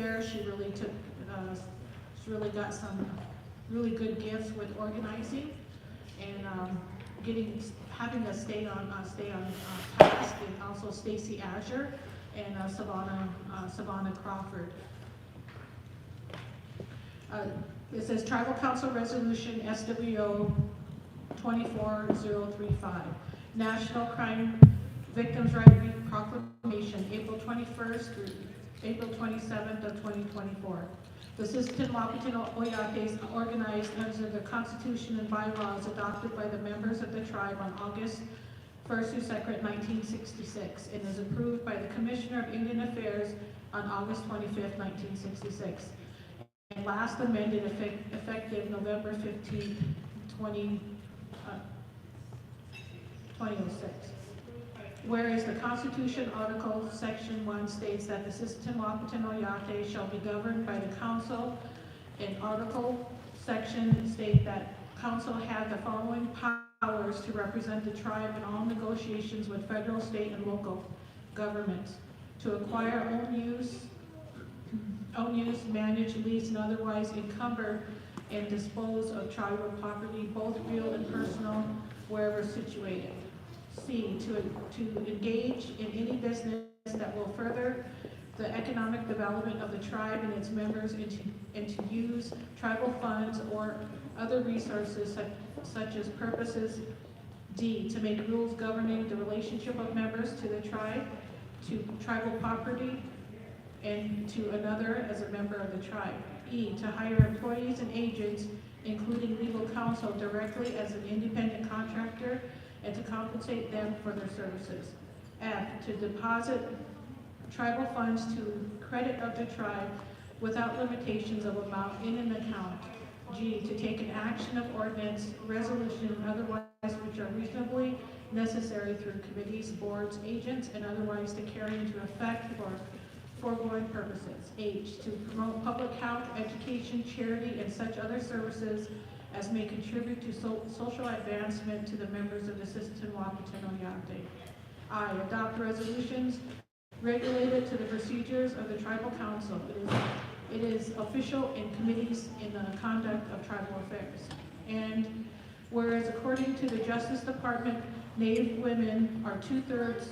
there. She really took, she really got some really good gifts with organizing and having us stay on task, and also Stacy Azure and Savannah Crawford. It says Tribal Council Resolution SWO 24035, National Crime Victims' Right Week Proclamation, April 21st through April 27th of 2024. The Sisseton Wahpeton Oyates organized under the Constitution and bylaws adopted by the members of the tribe on August 1st through 2nd, 1966, and is approved by the Commissioner of Indian Affairs on August 25th, 1966, and last amended effective November 15th, 2006. Whereas the Constitution Article Section 1 states that the Sisseton Wahpeton Oyate shall be governed by the Council, and Article Section state that Council had the following powers to represent the tribe in all negotiations with federal, state, and local governments: to acquire, own use, manage, lease, and otherwise encumber and dispose of tribal property, both real and personal, wherever situated. C, to engage in any business that will further the economic development of the tribe and its members, and to use tribal funds or other resources such as purposes. D, to make rules governing the relationship of members to the tribe, to tribal property, and to another as a member of the tribe. E, to hire employees and agents, including legal counsel, directly as an independent contractor, and to compensate them for their services. F, to deposit tribal funds to credit of the tribe without limitations of amount in an account. G, to take an action of ordinance, resolution, and otherwise which are reasonably necessary through committees, boards, agents, and otherwise to carry into effect for foregoing purposes. H, to promote public health, education, charity, and such other services as may contribute to social advancement to the members of the Sisseton Wahpeton Oyate. I, adopt resolutions regulated to the procedures of the Tribal Council. It is official in committees in the conduct of tribal affairs. And whereas according to the Justice Department, Native women are 2/3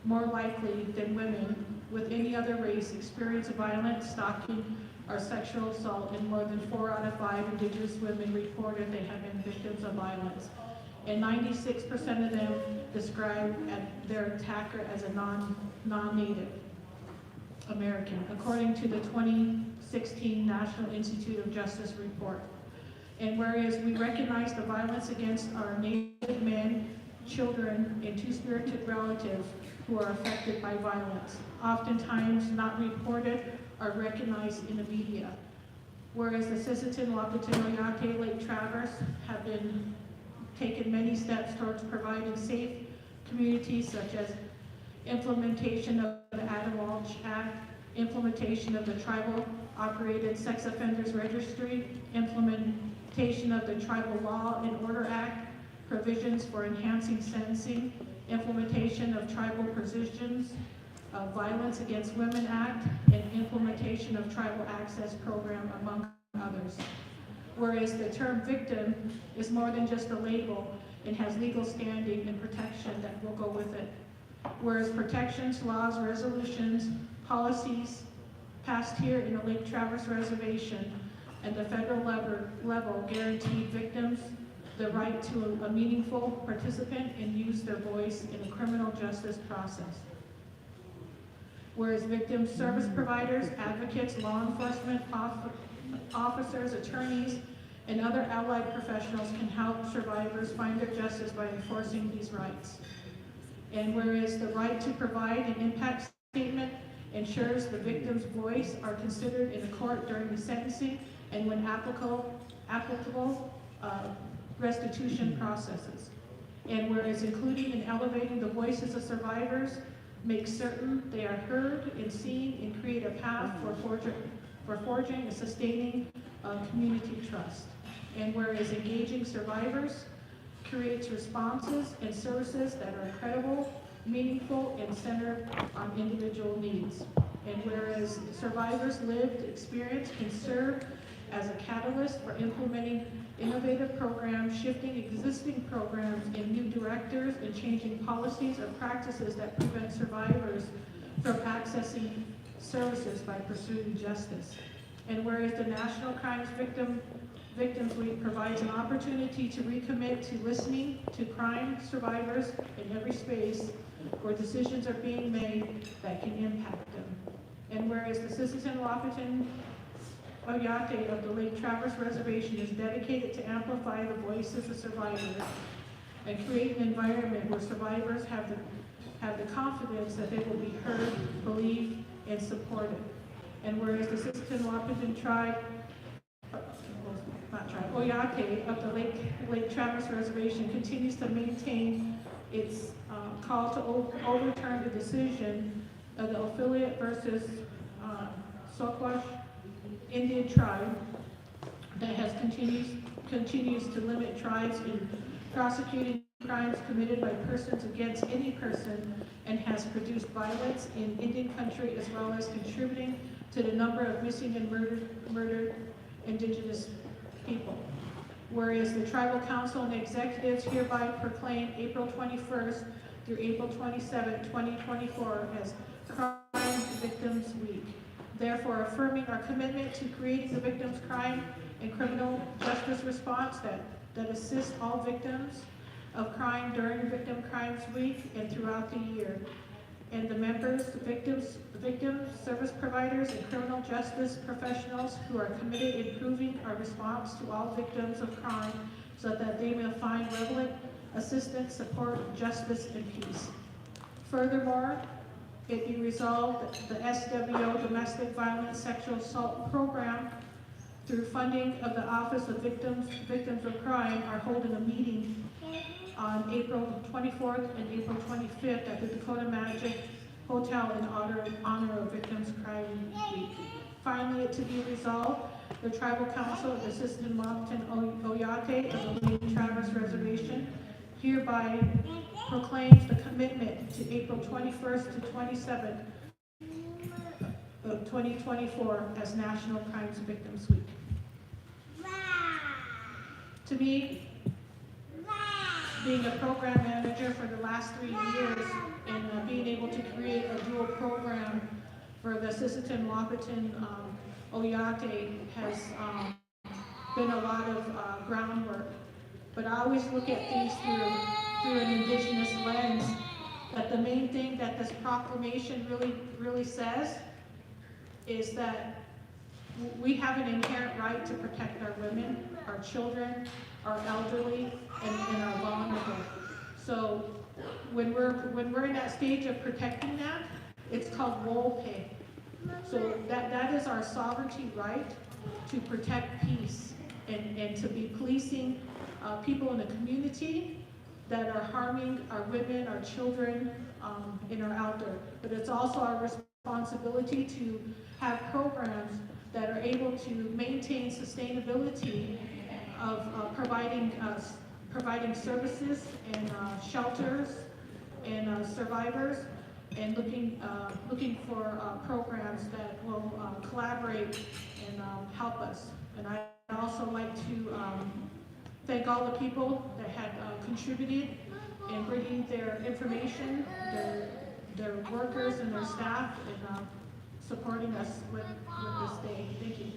more likely than women with any other race experience violent, stalking, or sexual assault, and more than 4 out of 5 Indigenous women reported they have been victims of violence. And 96% of them describe their attacker as a non-Native American, according to the 2016 National Institute of Justice report. And whereas we recognize the violence against our Native men, children, and two-spirited relatives who are affected by violence, oftentimes not reported or recognized in the media. Whereas the Sisseton Wahpeton Oyate Lake Traverse have been taken many steps towards providing safe communities, such as implementation of the Adam Walsh Act, implementation of the Tribal Operated Sex Offenders Registry, implementation of the Tribal Law and Order Act, provisions for enhancing sentencing, implementation of Tribal Provisions of Violence Against Women Act, and implementation of Tribal Access Program, among others. Whereas the term victim is more than just a label and has legal standing and protection that will go with it. Whereas protections, laws, resolutions, policies passed here in the Lake Traverse Reservation and the federal level guarantee victims the right to a meaningful participant and use their voice in a criminal justice process. Whereas victim service providers, advocates, law enforcement officers, attorneys, and other allied professionals can help survivors find their justice by enforcing these rights. And whereas the right to provide an impact statement ensures the victim's voice are considered in the court during the sentencing and when applicable restitution processes. And whereas including and elevating the voices of survivors makes certain they are heard and seen and create a path for forging and sustaining community trust. And whereas engaging survivors creates responses and services that are credible, meaningful, and centered on individual needs. And whereas survivors' lived experience can serve as a catalyst for implementing innovative programs, shifting existing programs in new directors, and changing policies or practices that prevent survivors from accessing services by pursuing justice. And whereas the National Victims Week provides an opportunity to recommit to listening to crime survivors in every space where decisions are being made that can impact them. And whereas the Sisseton-Wahpeton Oyate of the Lake Traverse Reservation is dedicated to amplify the voices of survivors and create an environment where survivors have the confidence that they will be heard, believed, and supported. And whereas the Sisseton-Wahpeton Oyate of the Lake Traverse Reservation continues to maintain its call to overturn the decision of the affiliate versus Squash Indian tribe that continues to limit tribes in prosecuting crimes committed by persons against any person, and has produced violence in Indian country as well as contributing to the number of missing and murdered indigenous people. Whereas the Tribal Council and executives hereby proclaim April 21st through April 27, 2024 as Crime Victims Week. Therefore, affirming our commitment to creating the victims' crime and criminal justice response that assists all victims of crime during Victim Crimes Week and throughout the year. And the members, the victims, service providers, and criminal justice professionals who are committed in improving our response to all victims of crime so that they may find relevant assistance, support, justice, and peace. Furthermore, it be resolved that the SWO Domestic Violence Sexual Assault Program, through funding of the Office of Victims of Crime, are holding a meeting on April 24th and April 25th at the Dakota Magic Hotel in honor of Victims Crime Week. Finally, it to be resolved, the Tribal Council of the Sisseton-Wahpeton Oyate of the Lake Traverse Reservation hereby proclaims the commitment to April 21st to 27th of 2024 as National Crimes Victims Week. To me, being a program manager for the last 3 years and being able to create a dual program for the Sisseton-Wahpeton Oyate has been a lot of groundwork. But I always look at things through an Indigenous lens, that the main thing that this proclamation really says is that we have an inherent right to protect our women, our children, our elderly, and our vulnerable. So when we're in that stage of protecting that, it's called role pay. So that is our sovereignty right to protect peace and to be policing people in the community that are harming our women, our children, and our elder. But it's also our responsibility to have programs that are able to maintain sustainability of providing services and shelters and survivors, and looking for programs that will collaborate and help us. And I also like to thank all the people that had contributed in bringing their information, their workers and their staff, and supporting us with this day. Thank you.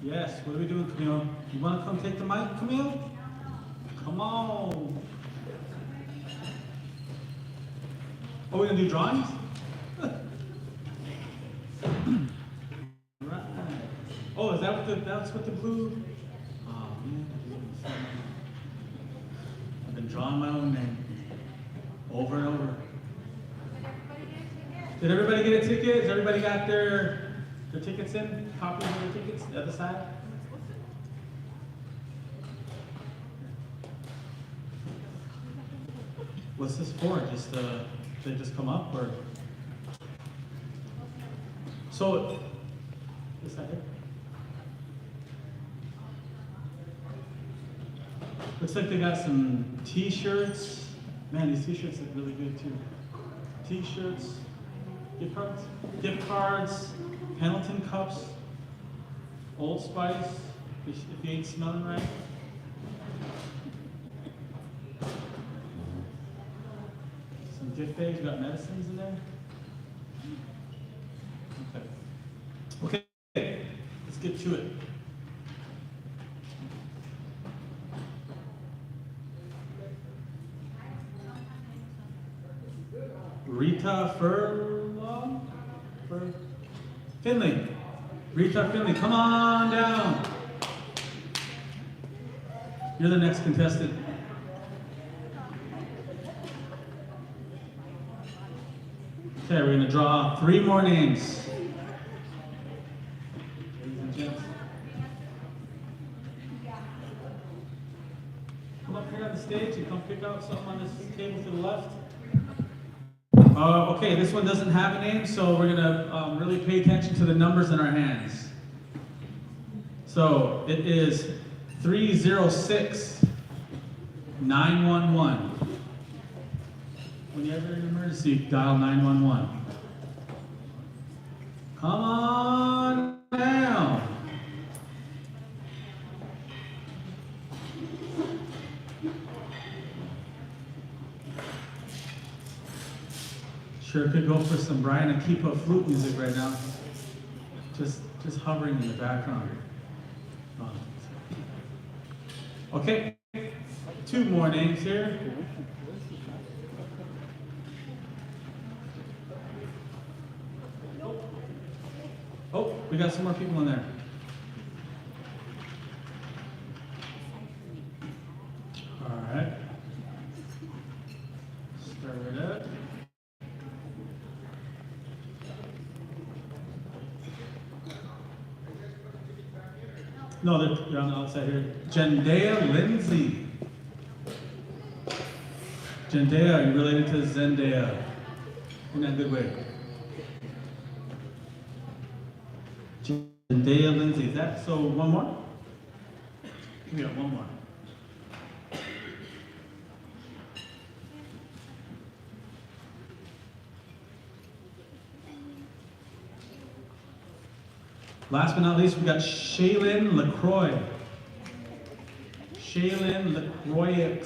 Yes, what are we doing, Camille? You want to come take the mic, Camille? Come on. Oh, we're going to do drawings? Right. Oh, is that that's what the blue? Oh, man. I've been drawing my own name over and over. Did everybody get a ticket? Has everybody got their tickets in? Copies of their tickets? The other side? What's this for? Just they just come up, or? So This side here. Looks like they got some t-shirts. Man, these t-shirts look really good too. T-shirts, gift cards, Pendleton cups, Old Spice, if you ain't smelling right. Some gift bags, you got medicines in there. Okay, let's get to it. Rita Finley. Rita Finley, come on down. You're the next contestant. Okay, we're going to draw 3 more names. Ladies and gents. Come up here on the stage and come pick out something on this table to the left. Okay, this one doesn't have a name, so we're gonna really pay attention to the numbers in our hands. So it is 306 911. When you have an emergency, dial 911. Come on down. Sure could go for some Brian Akipa flute music right now. Just hovering in the background. Okay, 2 more names here. Oh, we got some more people in there. All right. Start it up. No, they're on the outside here. Jendea Lindsay. Jendea, are you related to Zendaya? In that good way. Jendea Lindsay, is that so? One more? We got one more. Last but not least, we got Shaylin LaCroix. Shaylin LaCroix.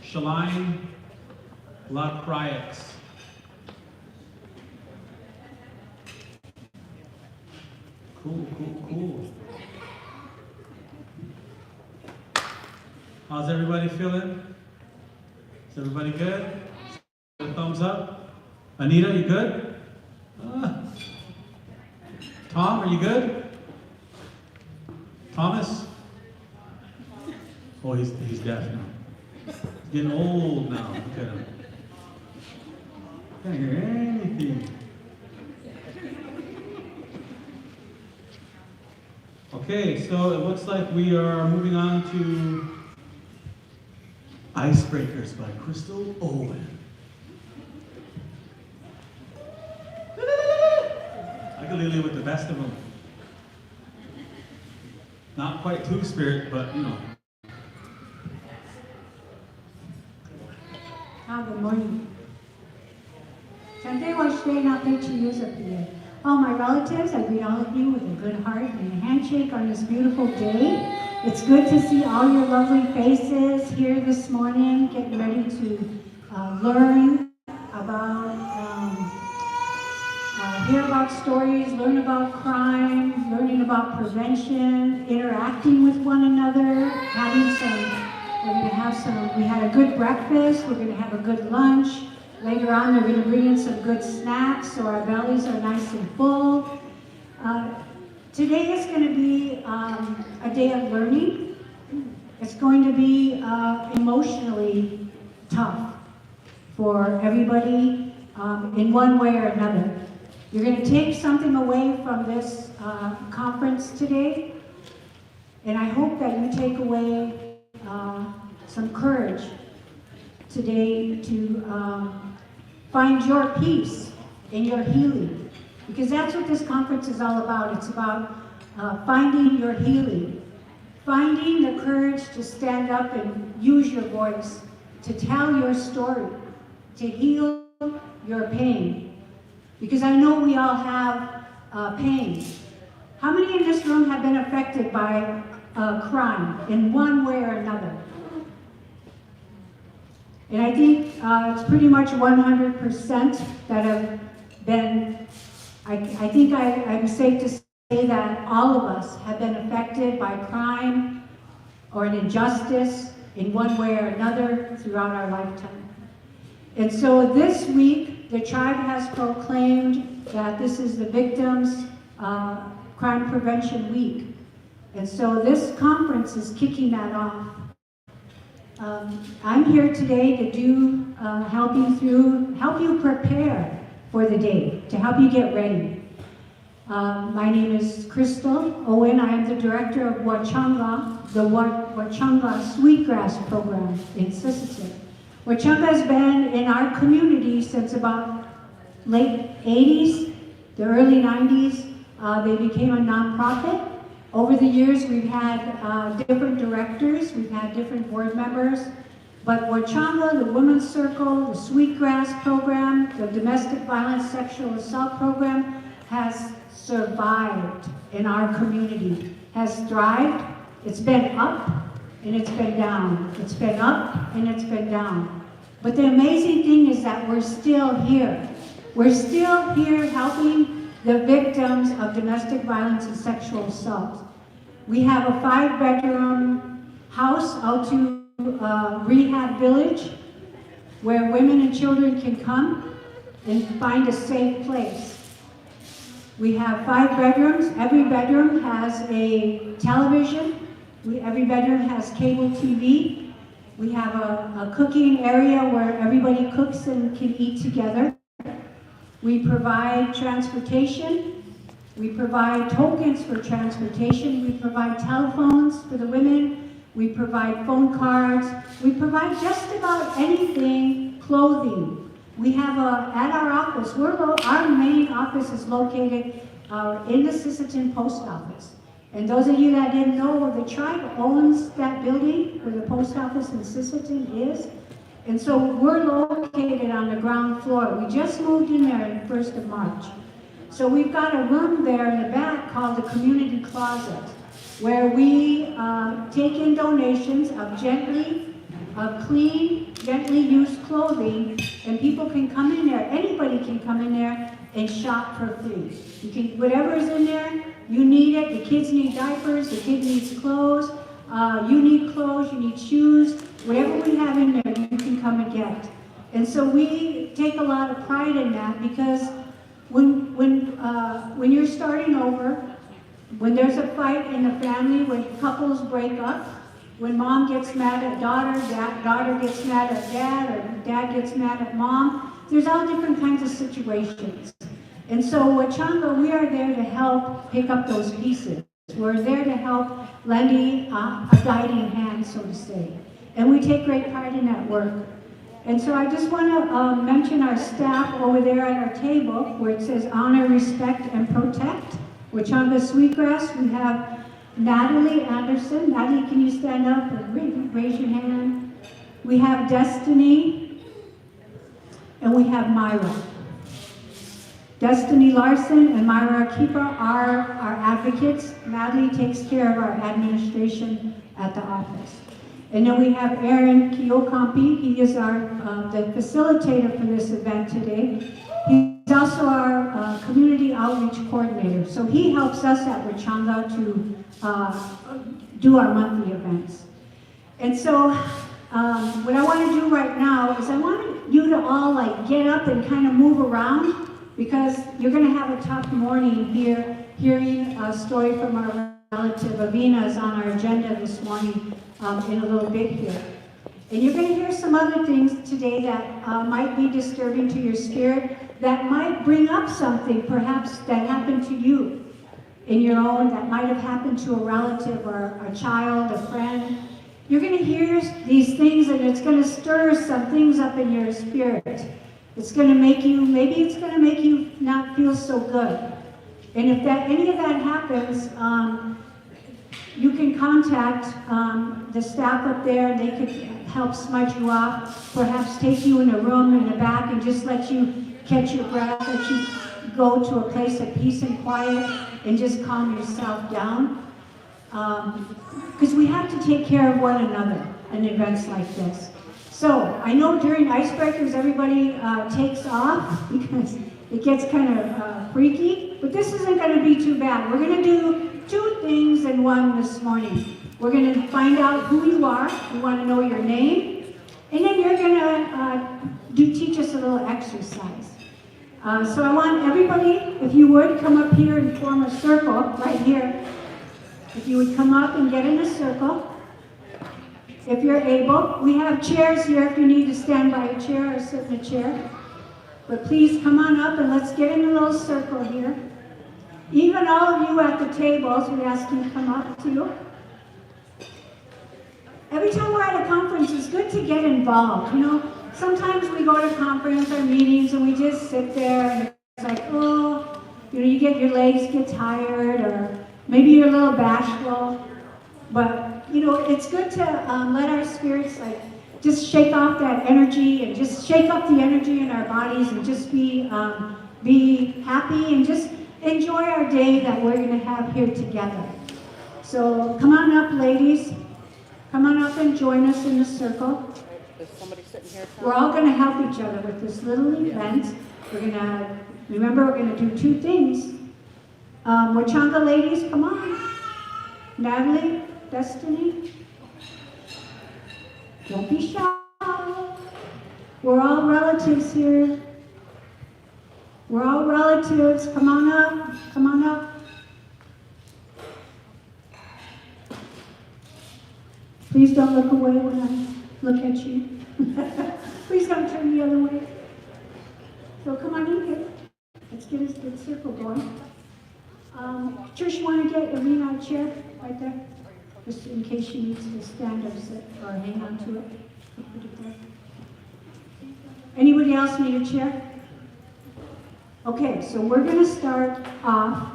Shaline LaCroix. Cool. How's everybody feeling? Is everybody good? A thumbs up? Anita, you good? Tom, are you good? Thomas? Oh, he's deaf now. He's getting old now. Look at him. Can't hear anything. Okay, so it looks like we are moving on to Icebreakers by Crystal Owen. Ukulele with the best of them. Not quite Two-Spirit, but you know. Good morning. Someday we're staying out there 2 years of the year. All my relatives, I greet all of you with a good heart and a handshake on this beautiful day. It's good to see all your lovely faces here this morning, getting ready to learn about hear about stories, learn about crime, learning about prevention, interacting with one another, we had a good breakfast, we're gonna have a good lunch. Later on, they're gonna bring in some good snacks so our bellies are nice and full. Today is gonna be a day of learning. It's going to be emotionally tough for everybody in one way or another. You're going to take something away from this conference today, and I hope that you take away some courage today to find your peace in your healing, because that's what this conference is all about. It's about finding your healing, finding the courage to stand up and use your voice, to tell your story, to heal your pain. Because I know we all have pain. How many in this room have been affected by crime in one way or another? And I think it's pretty much 100% that have been, I think I'm safe to say that all of us have been affected by crime or an injustice in one way or another throughout our lifetime. And so this week, the tribe has proclaimed that this is the Victims' Crime Prevention Week. And so this conference is kicking that off. I'm here today to do, help you prepare for the day, to help you get ready. My name is Crystal Owen. I am the director of Wachanga, the Wachanga Sweetgrass Program in Sisseton. Wachanga has been in our community since about late 80s, the early 90s. They became a nonprofit. Over the years, we've had different directors, we've had different board members, but Wachanga, the Women's Circle, the Sweetgrass Program, the Domestic Violence Sexual Assault Program has survived in our community, has thrived. It's been up and it's been down. It's been up and it's been down. But the amazing thing is that we're still here. We're still here helping the victims of domestic violence and sexual assault. We have a 5-bedroom house out to Rehab Village where women and children can come and find a safe place. We have 5 bedrooms. Every bedroom has a television. Every bedroom has cable TV. We have a cooking area where everybody cooks and can eat together. We provide transportation. We provide tokens for transportation. We provide telephones for the women. We provide phone cards. We provide just about anything, clothing. We have at our office, our main office is located in the Sisseton Post Office. And those of you that didn't know, the tribe owns that building where the post office in Sisseton is. And so we're located on the ground floor. We just moved in there on the 1st of March. So we've got a room there in the back called the Community Closet, where we take in donations of clean, gently used clothing, and people can come in there, anybody can come in there and shop for free. You can, whatever is in there, you need it. The kids need diapers, the kid needs clothes, you need clothes, you need shoes. Whatever we have in there, you can come and get. And so we take a lot of pride in that, because when you're starting over, when there's a fight in the family, when couples break up, when mom gets mad at daughter, daughter gets mad at dad, or dad gets mad at mom, there's all different kinds of situations. And so Wachanga, we are there to help pick up those pieces. We're there to help lend a guiding hand, so to say. And we take great pride in that work. And so I just want to mention our staff over there at our table, where it says honor, respect, and protect. Wachanga Sweetgrass, we have Natalie Anderson. Natalie, can you stand up and raise your hand? We have Destiny, and we have Myra. Destiny Larson and Myra Keeper are our advocates. Natalie takes care of our administration at the office. And then we have Aaron Kiyokampi. He is the facilitator for this event today. He's also our community outreach coordinator. So he helps us at Wachanga to do our monthly events. And so what I want to do right now is I want you to all get up and kind of move around, because you're going to have a tough morning here, hearing a story from our relative. Avina is on our agenda this morning in a little bit here. And you're going to hear some other things today that might be disturbing to your spirit, that might bring up something perhaps that happened to you in your own, that might have happened to a relative or a child, a friend. You're going to hear these things, and it's going to stir some things up in your spirit. It's going to make you, maybe it's going to make you not feel so good. And if any of that happens, you can contact the staff up there. They could help smudge you off, perhaps take you in a room in the back and just let you catch your breath, let you go to a place of peace and quiet and just calm yourself down. Because we have to take care of one another in events like this. So I know during icebreakers everybody takes off because it gets kind of freaky, but this isn't going to be too bad. We're going to do 2 things in one this morning. We're going to find out who you are. We want to know your name, and then you're going to teach us a little exercise. So I want everybody, if you would, come up here and form a circle right here. If you would come up and get in a circle. If you're able, we have chairs here if you need to stand by a chair or sit in a chair. But please come on up and let's get in a little circle here. Even all of you at the tables, we ask you to come up too. Every time we're at a conference, it's good to get involved. You know, sometimes we go to conference or meetings and we just sit there and it's like, oh, you know, your legs get tired or maybe you're a little bashful. But, you know, it's good to let our spirits just shake off that energy and just shake up the energy in our bodies and just be happy and just enjoy our day that we're going to have here together. So come on up, ladies. Come on up and join us in the circle. Is somebody sitting here? We're all going to help each other with this little event. We're going to do 2 things. Wachanga ladies, come on. Natalie, Destiny. Don't be shy. We're all relatives here. We're all relatives. Come on up. Come on up. Please don't look away when I look at you. Please don't turn the other way. So come on in here. Let's get this good circle going. Trish, you want to get Irina a chair right there? Just in case she needs to stand or sit or hang on to it. Put it there. Anybody else need a chair? Okay, so we're going to start off.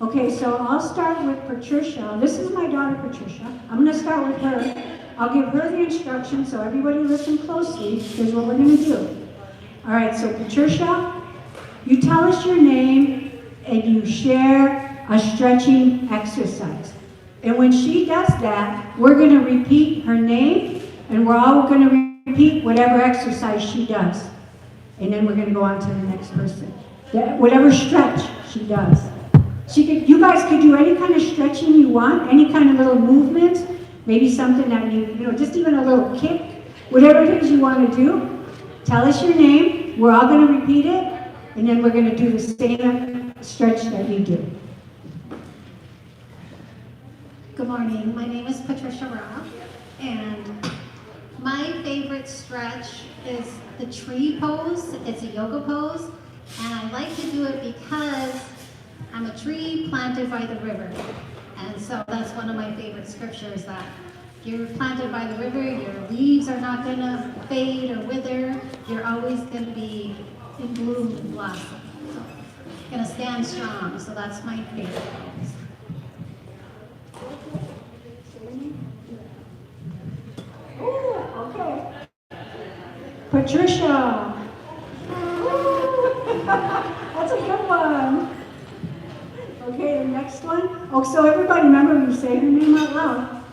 Okay, so I'll start with Patricia. This is my daughter, Patricia. I'm going to start with her. I'll give her the instructions, so everybody listen closely. Here's what we're going to do. All right, so Patricia, you tell us your name and you share a stretching exercise. And when she does that, we're going to repeat her name and we're all going to repeat whatever exercise she does. And then we're going to go on to the next person. Whatever stretch she does. You guys could do any kind of stretching you want, any kind of little movement, maybe something that you know, just even a little kick, whatever it is you want to do. Tell us your name, we're all going to repeat it, and then we're going to do the same stretch that you do. Good morning, my name is Patricia Rao, and my favorite stretch is the tree pose. It's a yoga pose, and I like to do it because I'm a tree planted by the river. And so that's one of my favorite scriptures, that you're planted by the river, your leaves are not going to fade or wither, you're always going to be in bloom and blossom. So, going to stand strong, so that's my favorite pose. Ooh, okay. Patricia. Ooh. That's a good one. Okay, the next one. Oh, so everybody remember you say her name out loud.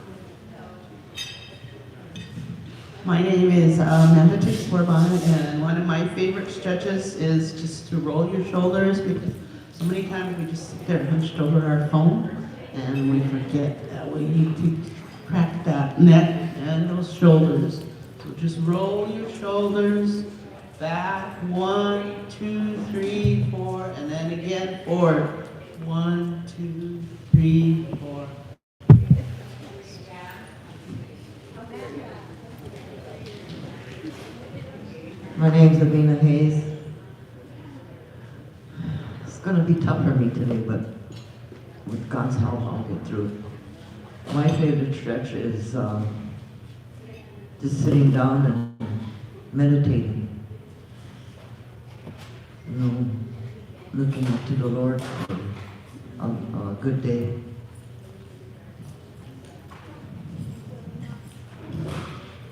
My name is Amanda Tix-Borbana, and one of my favorite stretches is just to roll your shoulders, because so many times we just sit there hunched over our phone and we forget that we need to crack that neck and those shoulders. So just roll your shoulders back, 1, 2, 3, 4, and then again forward. 1, 2, 3, 4. My name's Avina Hayes. It's going to be tough for me today, but with God's help, I'll get through. My favorite stretch is just sitting down and meditating. you know, looking up to the Lord for a good day.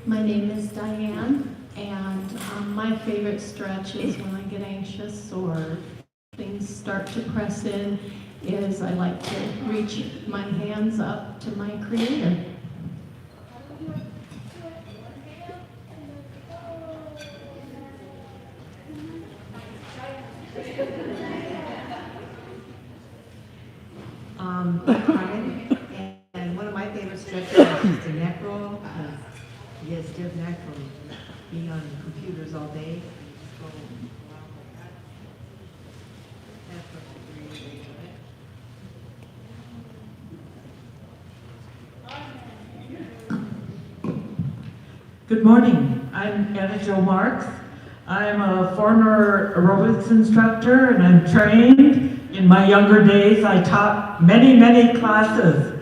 My name is Diane, and my favorite stretch is when I get anxious or things start to press in, is I like to reach my hands up to my Creator. Carmen, and one of my favorite stretches is the neck roll, because you get a stiff neck from being on computers all day. Just go along like that. That's what I'm really Good morning. I'm Anna Jo Marks. I'm a former aerobics instructor and I'm trained. In my younger days, I taught many, many classes.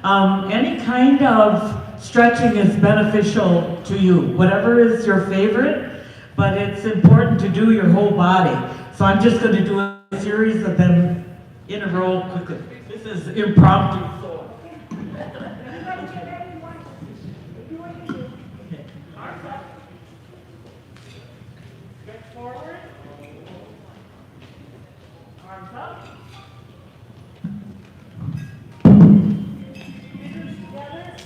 Any kind of stretching is beneficial to you, whatever is your favorite, but it's important to do your whole body. So I'm just going to do a series of them in a row quickly. This is impromptu. So. Stretch forward. Arms up. Fingers together.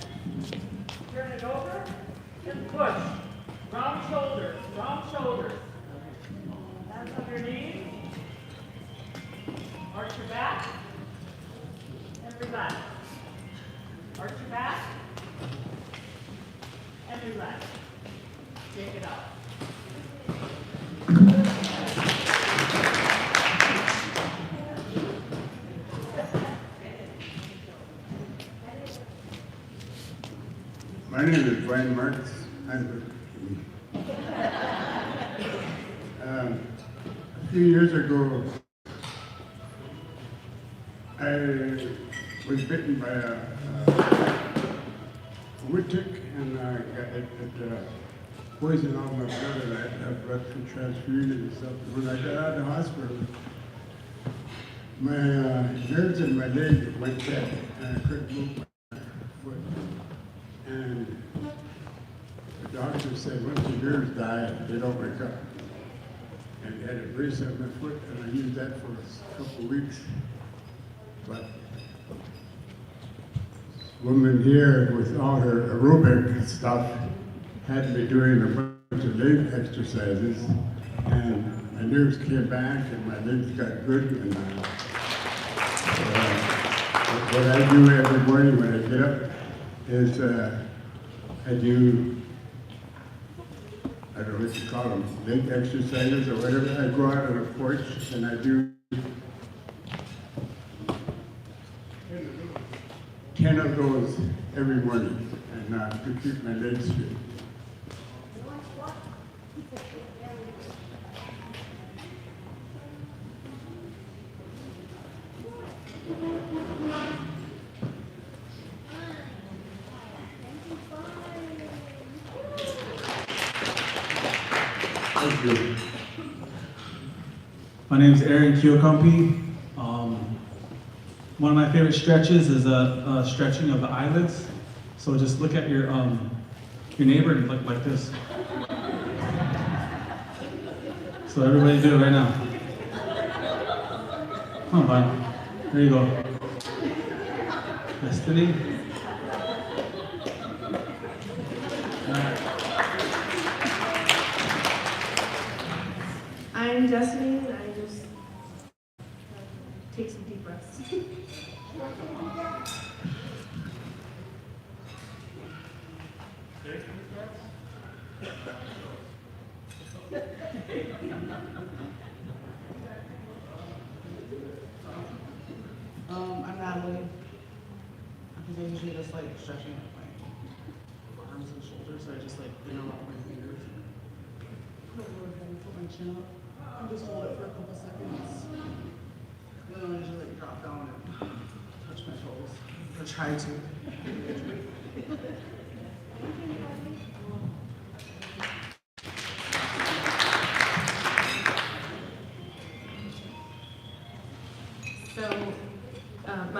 Turn it over. And push. Round shoulders. Round shoulders. Hands on your knees. Arch your back. And relax. Arch your back. And relax. Shake it out. My name is Brian Marks. A few years ago, I was bitten by a wood tick, and I got poison all my blood, and I had to have blood transfusion and stuff. When I got out of the hospital, my nerves in my leg went dead, and I couldn't move my foot. And the doctor said, once your nerves die, they don't wake up. And they had a brace on my foot, and I used that for a couple of weeks. But this woman here, with all her aerobic stuff, had me doing a bunch of leg exercises, and my nerves came back, and my legs got good. And what I do every morning when I get up is I do, I don't know what you call them, leg exercises or whatever. I go out on a porch and I do 10 of those every morning, and to keep my legs straight. Thank you. My name is Aaron Kiyokompi. One of my favorite stretches is a stretching of the eyelids. So just look at your neighbor and look like this. So everybody do it right now. Come on, Vine. There you go. Destiny. I'm Destiny, and I just take some deep breaths. I'm Natalie. I usually just like stretching my arms and shoulders, so I just like interlock my fingers. Put my chin up and just hold it for a couple seconds. And then I usually like drop down and touch my toes, or try to.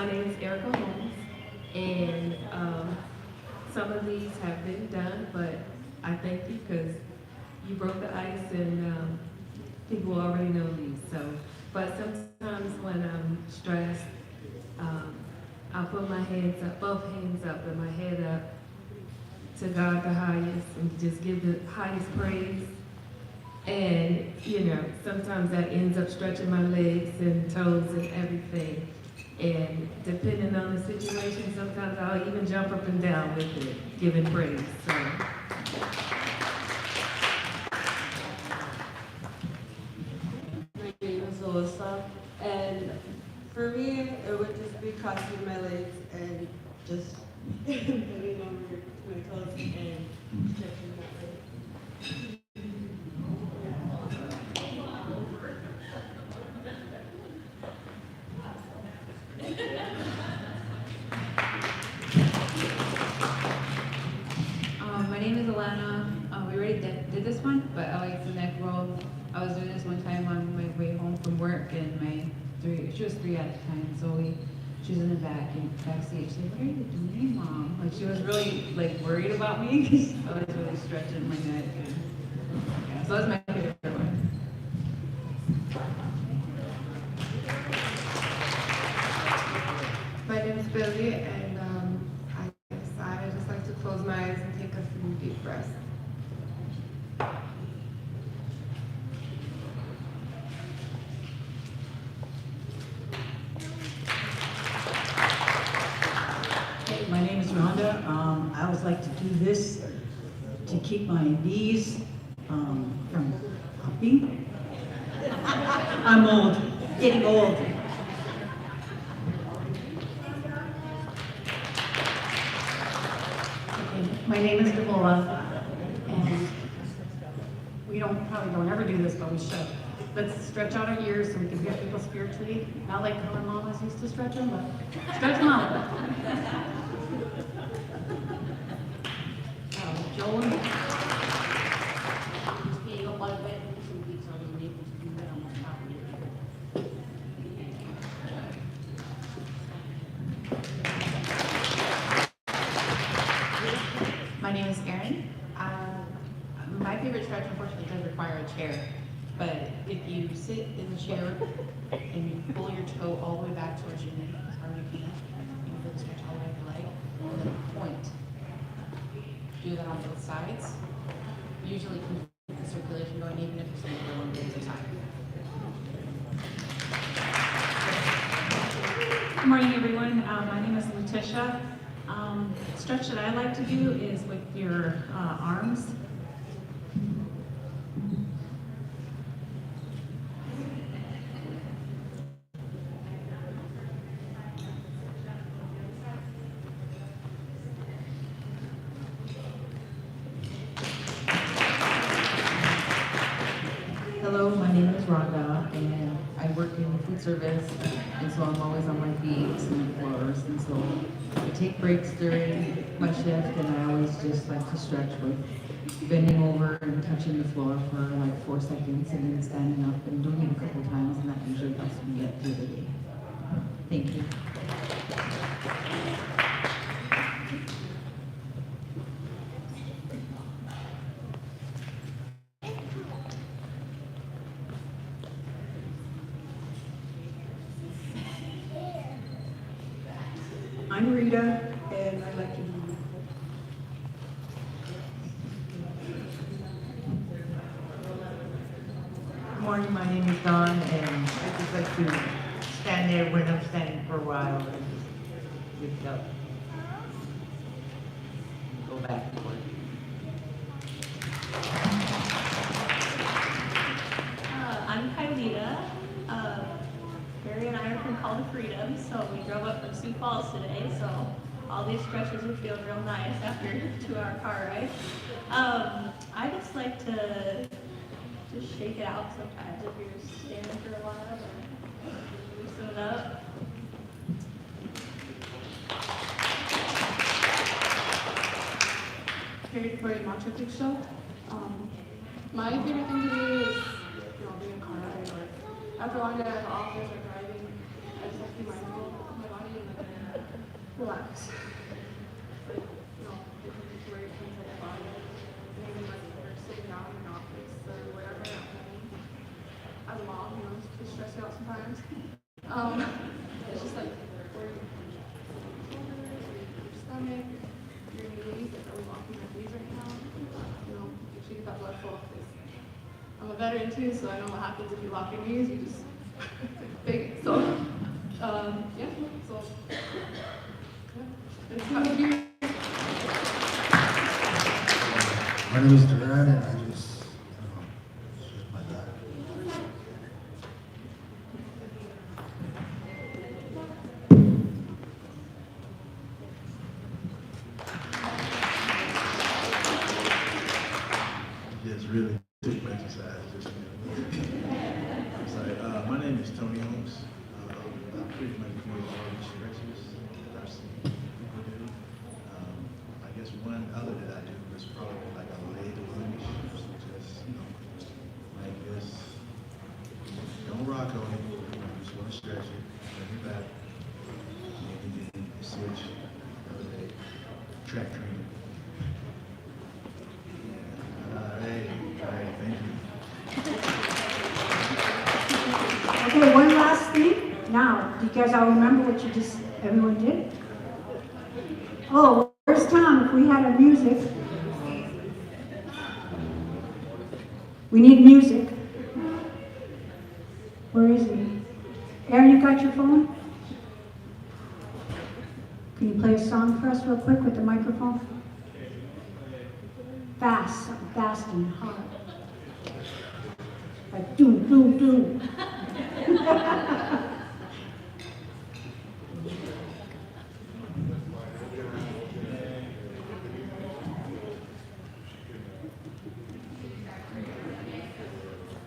My name is Erica Holmes, and some of these have been done, but I thank you because you broke the ice and people already know these. So, but sometimes when I'm stressed, I'll put my hands up, both hands up, and my head up to God the highest, and just give the highest praise. And you know, sometimes that ends up stretching my legs and toes and everything. And depending on the situation, sometimes I'll even jump up and down with it, giving praise. So. My name is Alyssa, and for me, it would just be crossing my legs and just putting over my toes and stretching my legs. My name is Alana. We already did this one, but I like the neck roll. I was doing this one time on my way home from work, and she was 3 at the time, Zoe. She was in the back seat. She's like, "What are you doing, Mom?" Like she was really worried about me because I was really stretching my neck. And, yeah, so that was my favorite one. My name is Billy, and I just like to close my eyes and take a few deep breaths. Hey, my name is Rhonda. I always like to do this to keep my knees from humping. I'm old, getting old. My name is Debola, and we probably don't ever do this, but we should. Let's stretch out our ears so we can get people spiritually. Not like how our mamas used to stretch them, but stretch them out. Joan. My name is Erin. My favorite stretch, unfortunately, does require a chair. But if you sit in the chair and you pull your toe all the way back towards your knee as hard as you can, you can feel the stretch all the way up your leg, and then point. Do that on both sides. Usually can keep the circulation going even if you're sitting for long periods of time. Good morning, everyone. My name is Letitia. Stretch that I like to do is with your arms. Hello, my name is Rhonda, and I work in food service, and so I'm always on my feet and floors, and so I take breaks during my shift, and I always just like to stretch with bending over and touching the floor for like 4 seconds, and then standing up and doing it a couple times, and that usually helps me get through the day. Thank you. I'm Rita, and I like to do. Good morning, my name is Dawn, and I just like to stand there when I'm standing for a while and just lift up. Go back and forth. I'm Kylita. Barry and I are from Call to Freedom, so we drove up from Sioux Falls today, so all these stretches are feeling real nice after a 2-hour car ride. I just like to just shake it out sometimes if you're standing for a while or loosen it up. Carrie for a Macho Kick Show. My favorite thing to do is, doing a car ride or after a long day at the office or driving. I just like to be mindful of my body and relax. Like, you know, it can be where you can take a body. Maybe like you're sitting down in an office or whatever at home. As a mom, you know, it's pretty stressed out sometimes. It's just like where your stomach, your knees, like are we walking our knees right now? You know, make sure you get that blood flow. I'm a veteran too, so I know what happens if you lock your knees. You just big. So, yeah. So, yeah. It's kind of weird. My name is Duran, and I just my dad. Yes, really took exercise. Just sorry. My name is Tony Holmes. I'm pretty much doing all the stretches that I've seen people do. I guess one other that I do is probably like a leg lunge, so just like this. Don't rock on it. You just want to stretch it. Bring it back. And then switch. Track training. Thank you. Okay, one last thing. Now, do you guys all remember what everyone did? Oh, where's Tom? If we had a music. We need music. Where is he? Aaron, you got your phone? Can you play a song for us real quick with the microphone? Fast, something fast and hard. Like doom, doom, doom.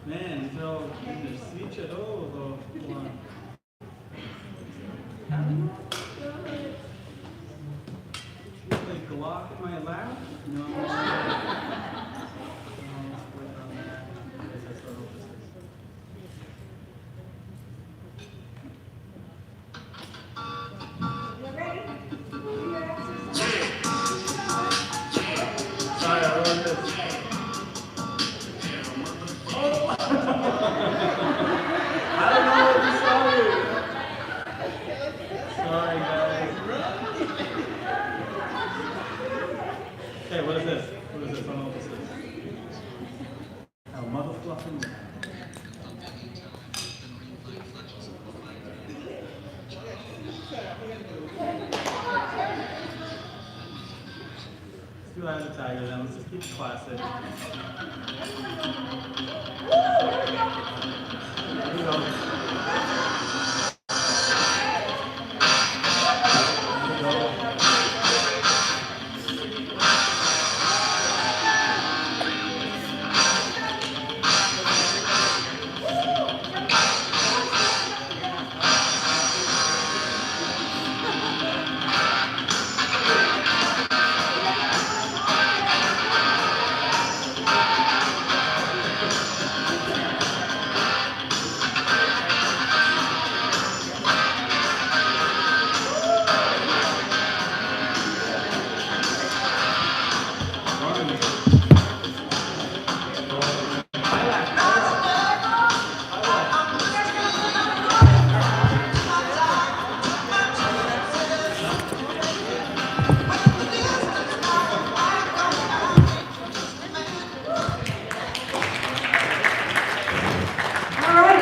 Man, so in the switch at all, though. Like Glock in my lap? No. Sorry, I wrote this. I don't know what this song is. Sorry, guys. Okay, what is this? What is this? I don't know what this is. Oh, mother fluffing. Let's do Eye of the Tiger then. Let's just keep it classic. Here we go.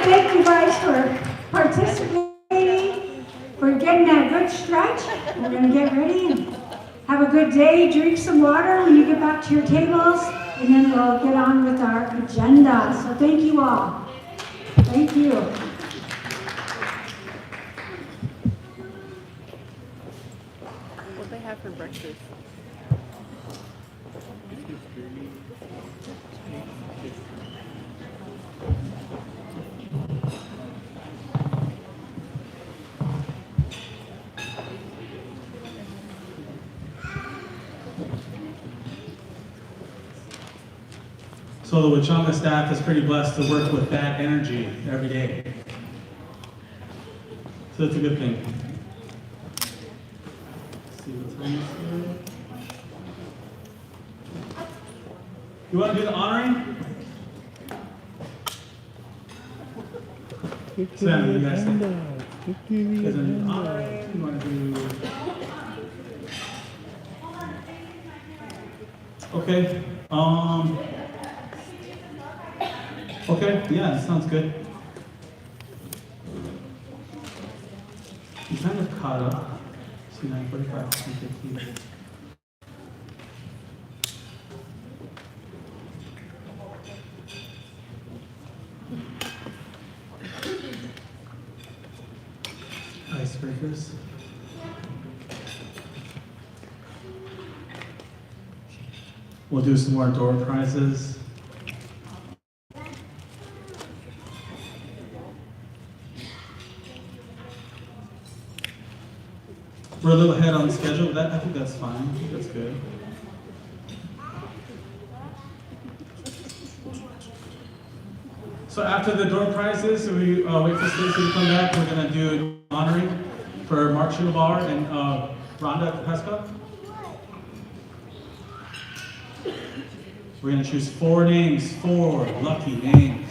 Thank you guys for participating, for getting that good stretch. We're going to get ready and have a good day. Drink some water when you get back to your tables, and then we'll get on with our agenda. So thank you all. Thank you. What they have for breakfast? So the Wachanga staff is pretty blessed to work with that energy every day. So it's a good thing. see what time is here. You want to do the honoring? Sam, you guys think? You guys want to do the honoring? You want to do... Okay. Okay, yeah, sounds good. I'm kind of caught up. See, 9:45, 10:15. Icebreakers. We'll do some more door prizes. We're a little ahead on schedule, but I think that's fine. I think that's good. So after the door prizes, we wait for Stacy to come back. We're gonna do an honoring for Mark Schulebar and Rhonda Pesca. We're gonna choose 4 names, 4 lucky names.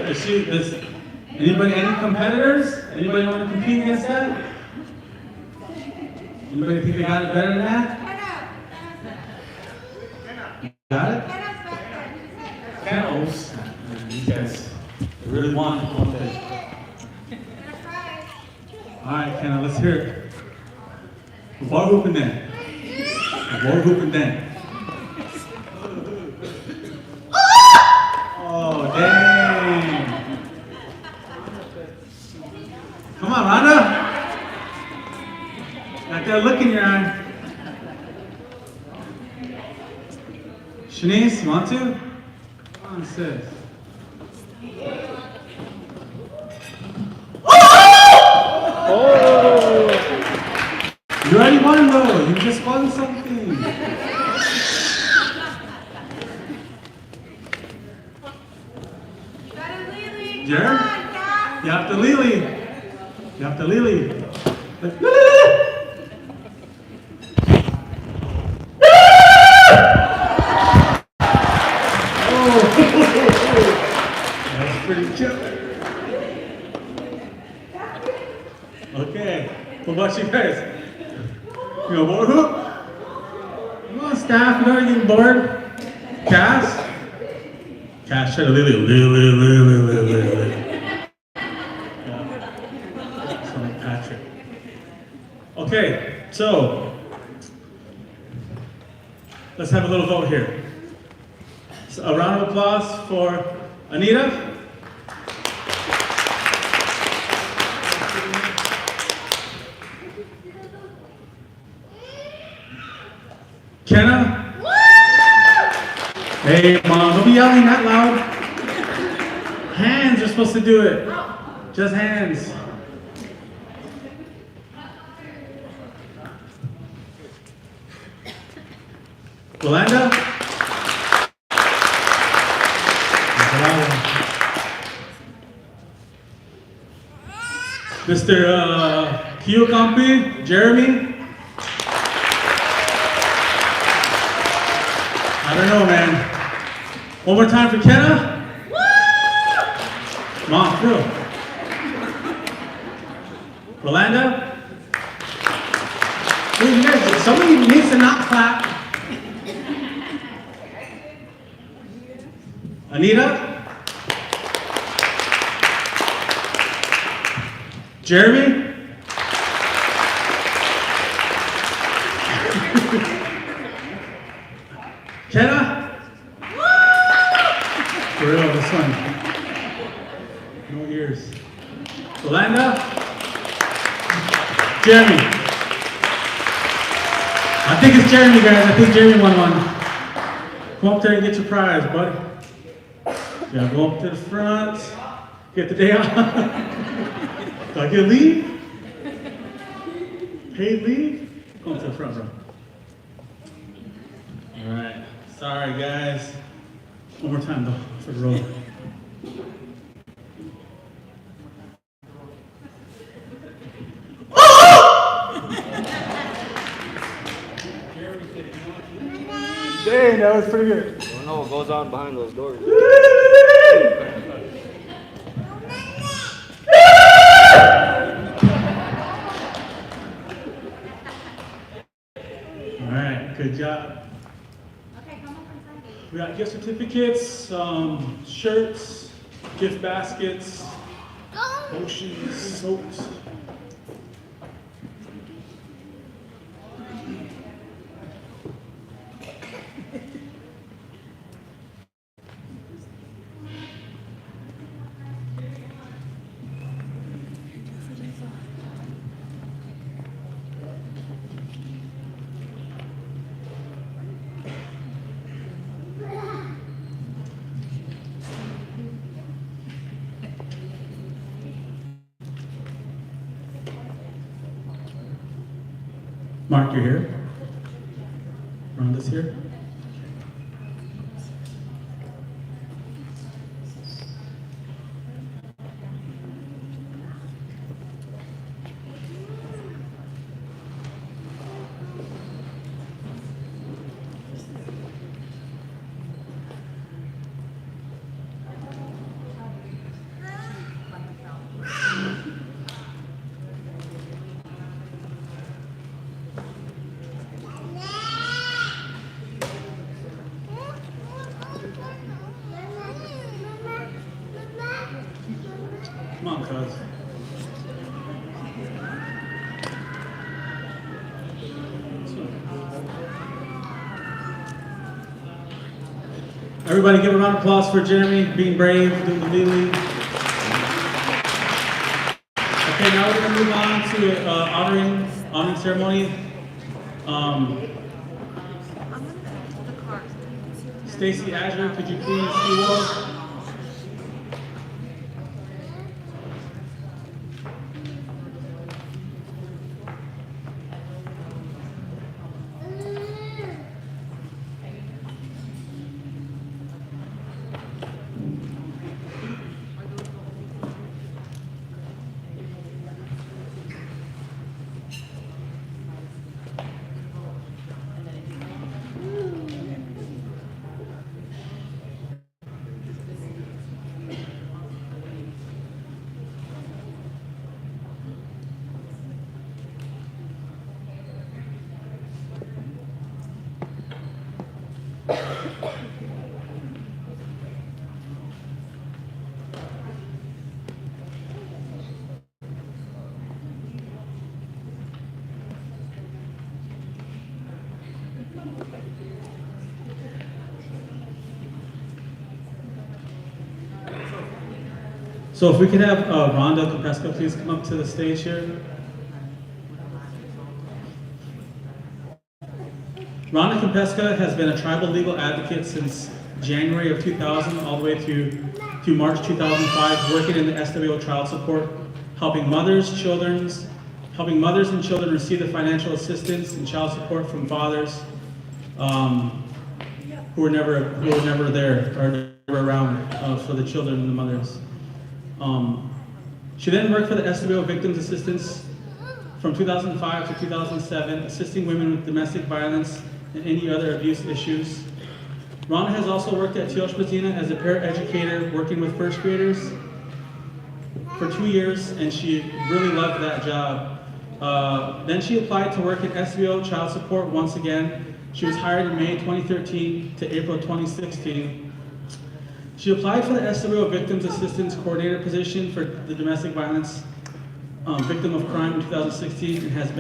Does anybody, any competitors? Anybody want to compete against that? Anybody think they got it better than that? Got it? Kennels. These guys they really want it, don't they? All right, Kenna, let's hear it. Before hooping then. Before hooping then. Oh, dang. Come on, Rhonda. Got that look in your eye. Shanice, you want to? Come on, sis. Oh! You already won though. You just won something. Jared? You have to Lily. You have to Lily. That's pretty killer. Okay, what about you guys? You know, what hoop? Come on, staff, you know you're getting bored? Cass? Cass, try to Lily. Sound like Patrick. Okay, so let's have a little vote here. So a round of applause for Anita. Kenna? Hey, Mom, don't be yelling that loud. Hands are supposed to do it. Just hands. Yolanda? Mr. Kiyocampi, Jeremy? I don't know, man. One more time for Kenna. Come on, through. Rolanda. Wait, you guys, somebody needs to not clap. Anita. Jeremy. Kenna? For real, this one. No ears. Yolanda? Jeremy. I think it's Jeremy, guys. I think Jeremy won one. Come up there and get your prize, buddy. Yeah, go up to the front. Get the day off. Do I get leave? Paid leave? Come up to the front, bro. All right. Sorry, guys. One more time, though, for the roll. Dang, that was pretty good. I don't know what goes on behind those doors. All right, good job. We got gift certificates, shirts, gift baskets, potions, soaps. Mark, you're here. Rhonda's here. Come on, cuz. Everybody give a round of applause for Jeremy being brave, doing the wheelie. Okay, now we're gonna move on to honoring ceremony. Stacy Azure, could you please see us? So if we could have Rhonda Kopesca please come up to the stage here. Rhonda Kopesca has been a tribal legal advocate since January of 2000 all the way through March 2005, working in the SWO child support, helping mothers and children receive the financial assistance and child support from fathers who were never there or never around for the children and the mothers. She then worked for the SWO Victims Assistance from 2005 to 2007, assisting women with domestic violence and any other abuse issues. Rhonda has also worked at Teal Shpazina as a paraeducator, working with first graders for 2 years, and she really loved that job. Then she applied to work at SWO Child Support once again. She was hired in May 2013 to April 2016. She applied for the SWO Victims Assistance Coordinator position for the domestic violence victim of crime in 2016 and has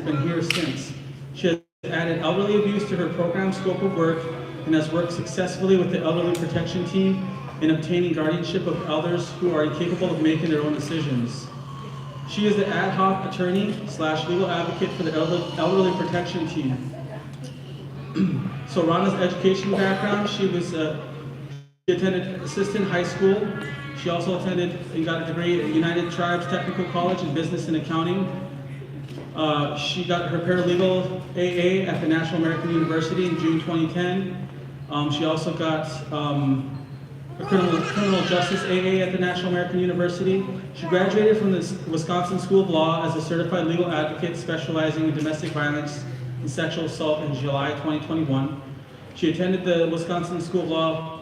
been here since. She has added elderly abuse to her program scope of work and has worked successfully with the elderly protection team in obtaining guardianship of elders who are incapable of making their own decisions. She is the ad hoc attorney / legal advocate for the elderly protection team. So Rhonda's education background, she attended Assistant High School. She also attended and got a degree at United Tribes Technical College in Business and Accounting. She got her paralegal AA at the National American University in June 2010. She also got a criminal justice AA at the National American University. She graduated from the Wisconsin School of Law as a certified legal advocate specializing in domestic violence and sexual assault in July 2021. She attended the Wisconsin School of Law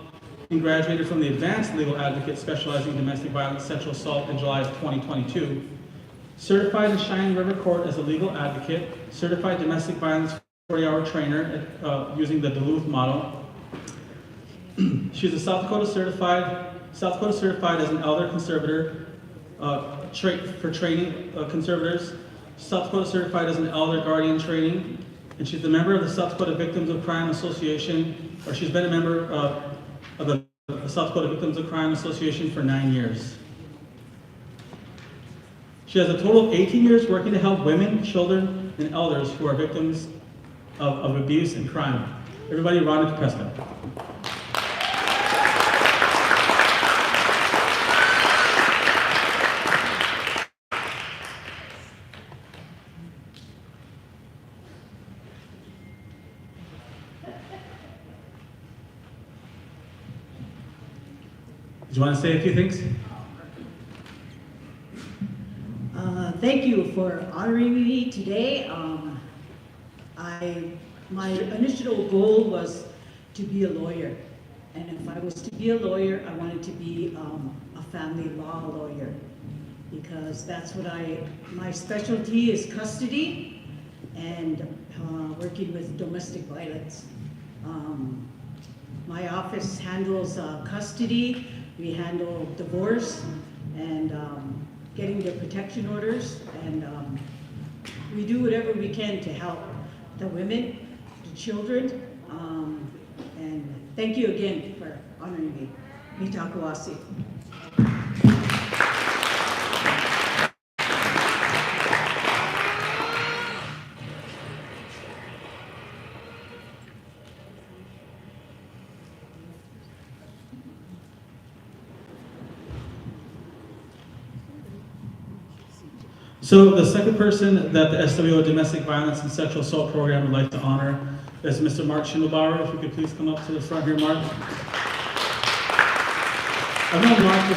and graduated from the Advanced Legal Advocate specializing in domestic violence, sexual assault in July of 2022. Certified in Cheyenne River Court as a legal advocate, certified domestic violence 40-hour trainer using the Duluth model. She's a South Dakota certified as an elder conservator for training conservators, South Dakota certified as an elder guardian training, and she's a member of the South Dakota Victims of Crime Association, or she's been a member of the South Dakota Victims of Crime Association for 9 years. She has a total of 18 years working to help women, children, and elders who are victims of abuse and crime. Everybody, Rhonda Kopesca. Do you want to say a few things? Thank you for honoring me today. My initial goal was to be a lawyer. And if I was to be a lawyer, I wanted to be a family law lawyer. Because that's what my specialty is custody and working with domestic violence. My office handles custody, we handle divorce, and getting their protection orders. And we do whatever we can to help the women, the children. And thank you again for honoring me. Mitakuasi. So the second person that the SWO Domestic Violence and Sexual Assault Program would like to honor is Mr. Mark Schimmelbauer. If you could please come up to the front here, Mark. I've known Mark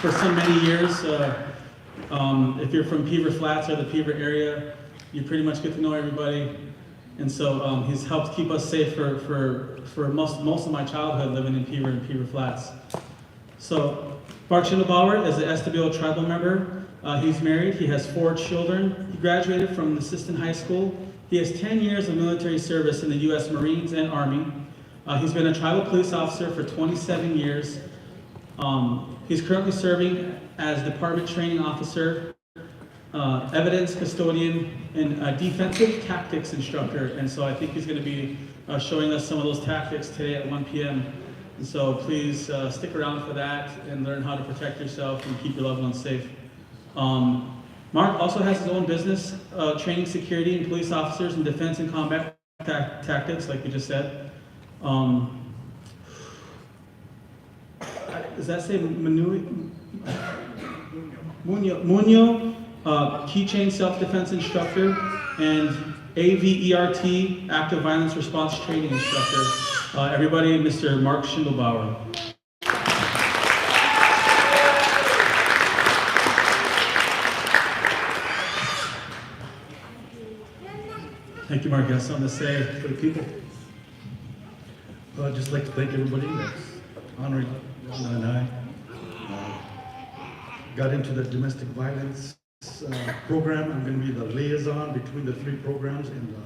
for so many years. If you're from Peaver Flats or the Peaver area, you pretty much get to know everybody. And so he's helped keep us safe for most of my childhood living in Peaver and Peaver Flats. So Mark Schimmelbauer is an SWO tribal member. He's married, he has 4 children. He graduated from the Assistant High School. He has 10 years of military service in the U.S. Marines and Army. He's been a tribal police officer for 27 years. He's currently serving as Department Training Officer, Evidence Custodian, and Defensive Tactics Instructor. And so I think he's going to be showing us some of those tactics today at 1 p.m. And so please stick around for that and learn how to protect yourself and keep your loved ones safe. Mark also has his own business, training security and police officers in defense and combat tactics, like we just said. Does that say Muñoz, keychain self-defense instructor, and AVERT, active violence response training instructor. Everybody, Mr. Mark Schimmelbauer. Thank you, Mark. You have something to say for the people? Well, I'd just like to thank everybody that's honoring Rhonda and I. Got into the domestic violence program. I'm going to be the liaison between the 3 programs in the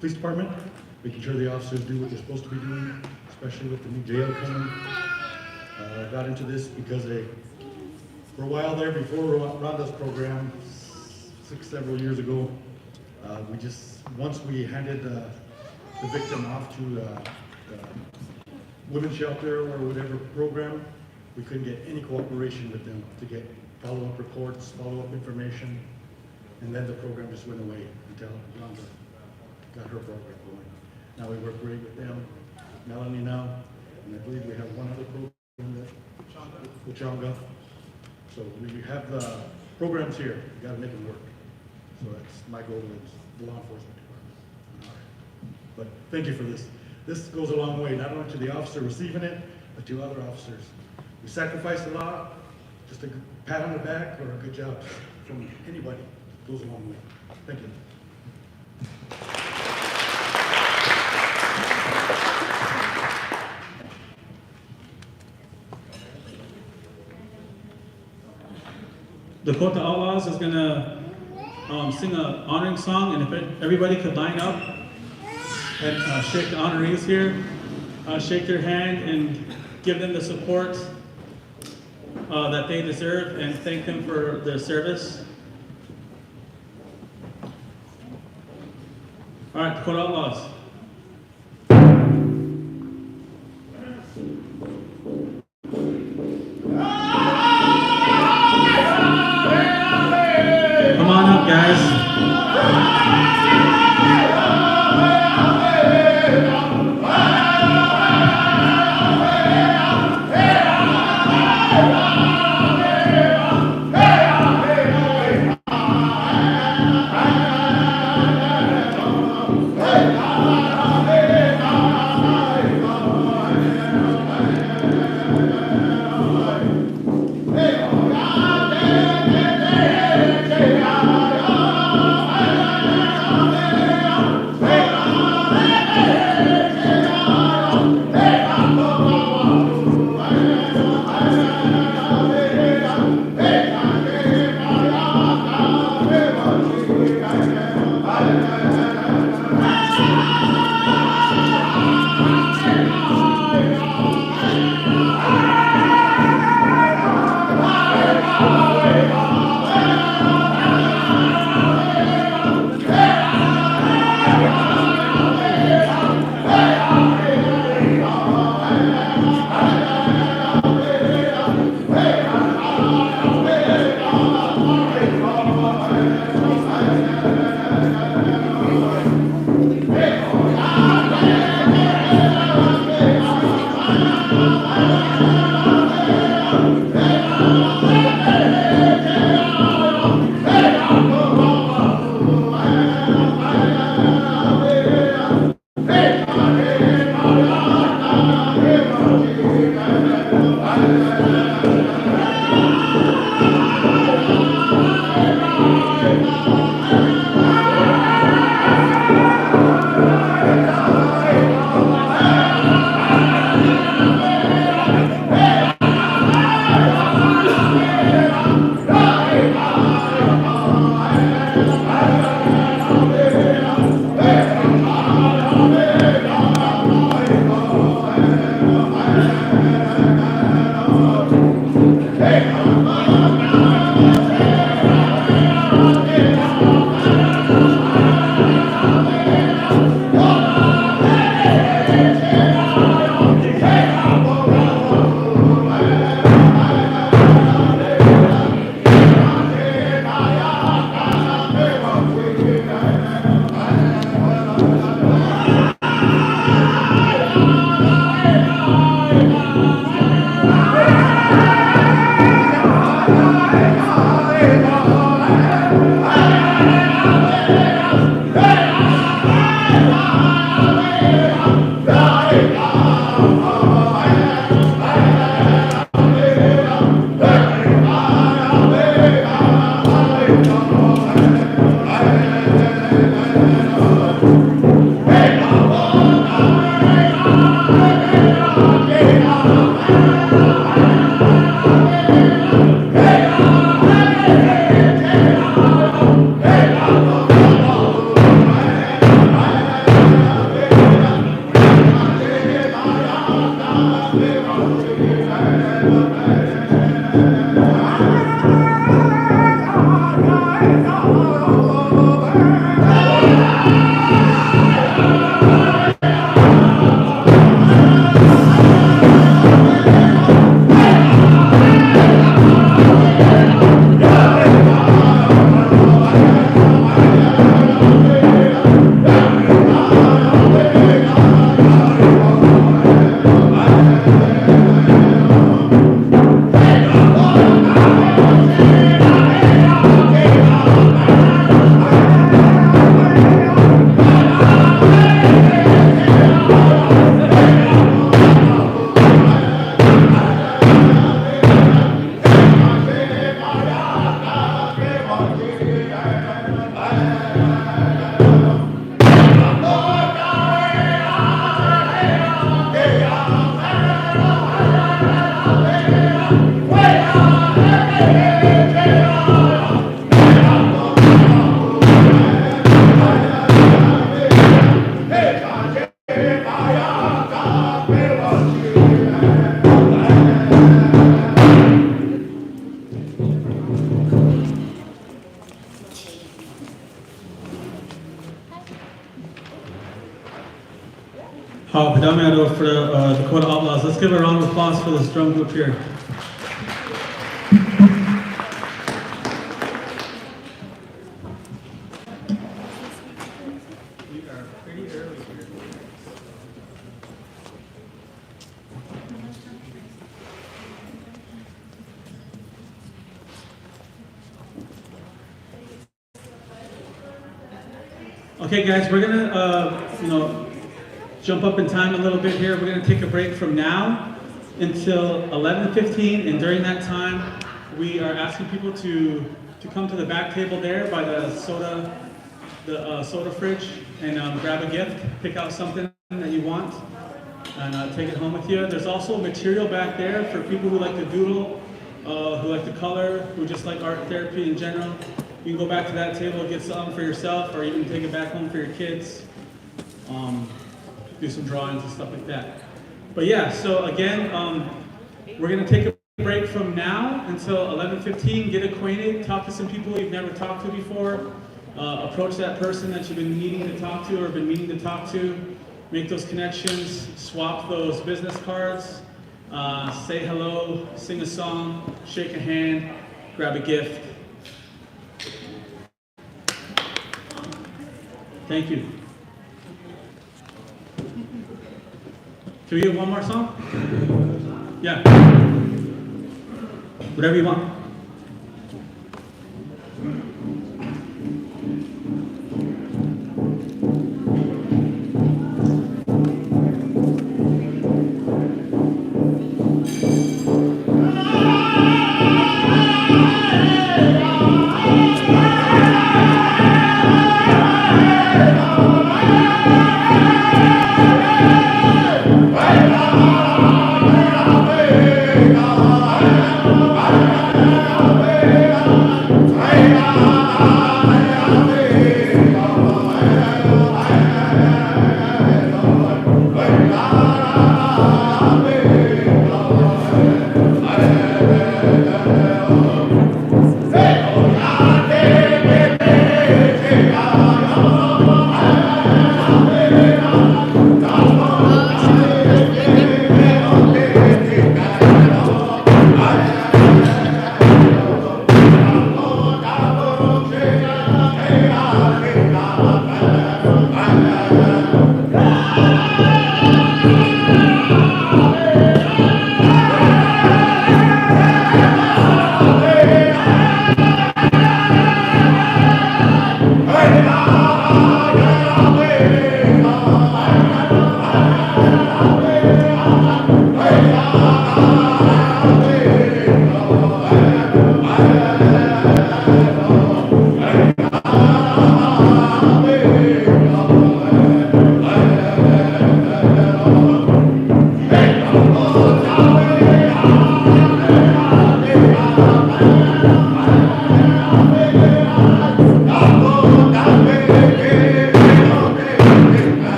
police department, making sure the officers do what they're supposed to be doing, especially with the new jail coming. Got into this because for a while there, before Rhonda's program, several years ago, once we handed the victim off to the women's shelter or whatever program, we couldn't get any cooperation with them to get follow-up reports, follow-up information, and then the program just went away until Rhonda got her program going. Now we work great with them, Melanie now, and I believe we have one other program, Uchanga. So we have the programs here, we got to make them work. So that's my goal is the law enforcement department. But thank you for this. This goes a long way, not only to the officer receiving it, but to other officers. We sacrifice a lot, just a pat on the back or a good job from anybody goes a long way. Thank you. Dakota Outlaws is going to sing an honoring song, and if everybody could line up and shake the honorees here, shake their hand and give them the support that they deserve and thank them for their service. All right, Dakota Outlaws. Come on up, guys. Padamiado for the Dakota Outlaws. Let's give a round of applause for this drum group here. We are pretty early here. Okay, guys, we're gonna, jump up in time a little bit here. We're gonna take a break from now until 11:15, and during that time, we are asking people to come to the back table there by the soda fridge and grab a gift, pick out something that you want, and take it home with you. There's also material back there for people who like to doodle, who like to color, who just like art therapy in general. You can go back to that table, get something for yourself, or you can take it back home for your kids. Do some drawings and stuff like that. But yeah, so again, we're gonna take a break from now until 11:15, get acquainted, talk to some people you've never talked to before, approach that person that you've been needing to talk to or been meaning to talk to, make those connections, swap those business cards, say hello, sing a song, shake a hand, grab a gift. Thank you. Can we get one more song? Yeah. Whatever you want. Hey,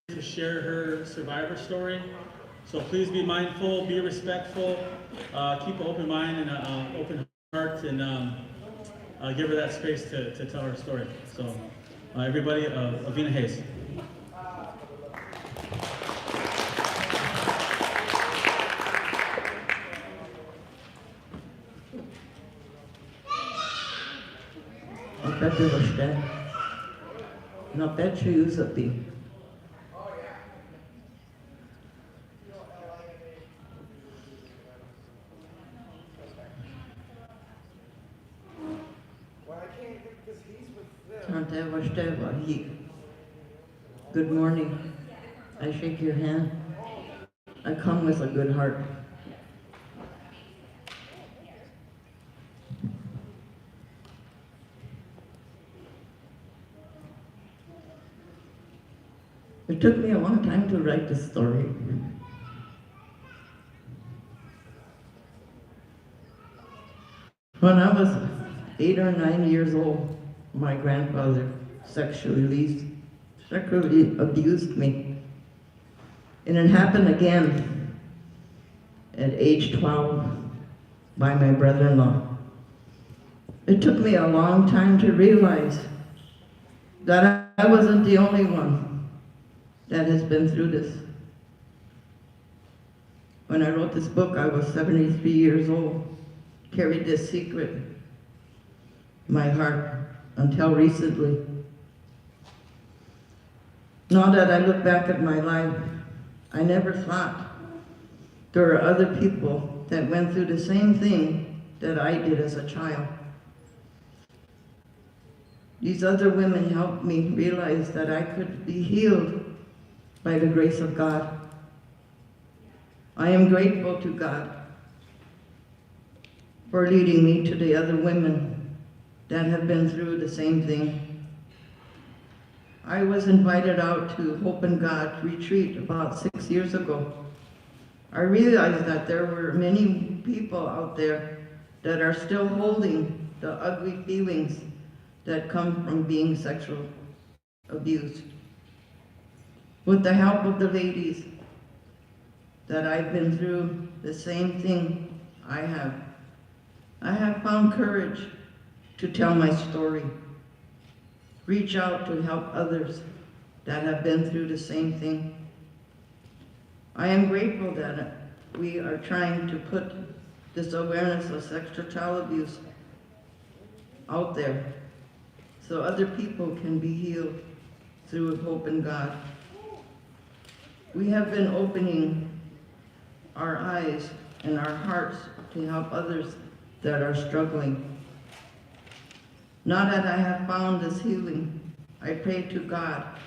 to share her survivor story. So please be mindful, be respectful, keep an open mind and an open heart, and give her that space to tell her story. So everybody, Avina Hayes. Opet je vašte. Na peču Juzapi. Tante vašte vahi. Good morning. I shake your hand. I come with a good heart. It took me a long time to write this story. When I was 8 or 9 years old, my grandfather sexually abused me. And it happened again at age 12 by my brother-in-law. It took me a long time to realize that I wasn't the only one that has been through this. When I wrote this book, I was 73 years old, carried this secret in my heart until recently. Now that I look back at my life, I never thought there were other people that went through the same thing that I did as a child. These other women helped me realize that I could be healed by the grace of God. I am grateful to God for leading me to the other women that have been through the same thing. I was invited out to Hope in God retreat about 6 years ago. I realized that there were many people out there that are still holding the ugly feelings that come from being sexually abused. With the help of the ladies that I've been through the same thing I have found courage to tell my story, reach out to help others that have been through the same thing. I am grateful that we are trying to put this awareness of sexual child abuse out there so other people can be healed through hope in God. We have been opening our eyes and our hearts to help others that are struggling. Now that I have found this healing, I pray to God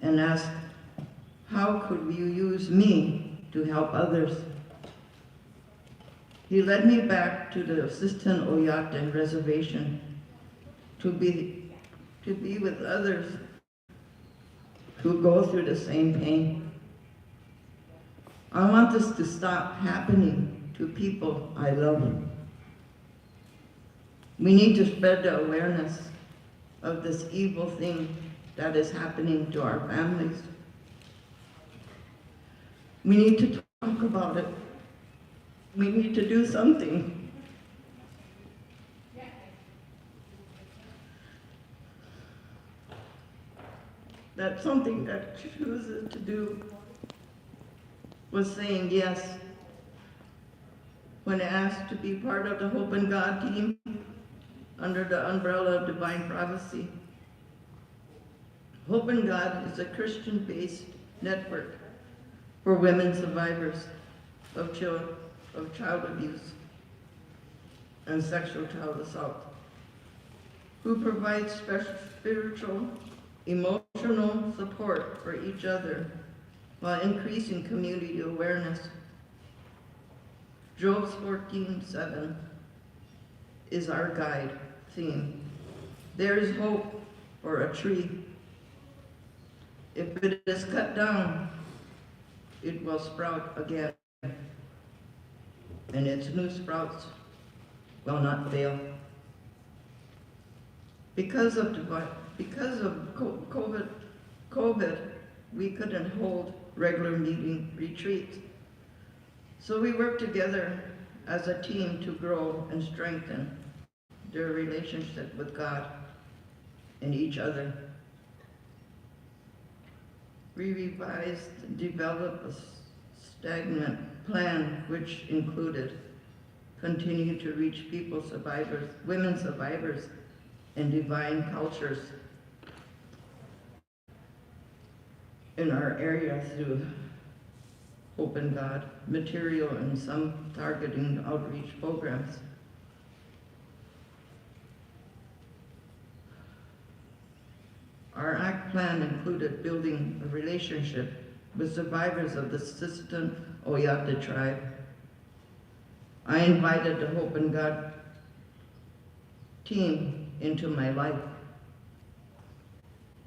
and ask, how could you use me to help others? He led me back to the Assistant Oyate reservation to be with others who go through the same pain. I want this to stop happening to people I love. We need to spread the awareness of this evil thing that is happening to our families. We need to talk about it. We need to do something. That's something that chooses to do was saying yes when asked to be part of the Hope in God team under the umbrella of Divine Prophecy. Hope in God is a Christian-based network for women survivors of child abuse and sexual child assault, who provides special spiritual, emotional support for each other while increasing community awareness. Job 14:7 is our guide theme. There is hope for a tree. If it is cut down, it will sprout again, and its new sprouts will not fail. Because of COVID, we couldn't hold regular meeting retreats. So we worked together as a team to grow and strengthen their relationship with God and each other. We revised, developed a stagnant plan which included continue to reach people survivors, women survivors, and divine cultures in our area through Hope in God material and some targeting outreach programs. Our ACT plan included building a relationship with survivors of the Sisseton Oyata tribe. I invited the Hope in God team into my life.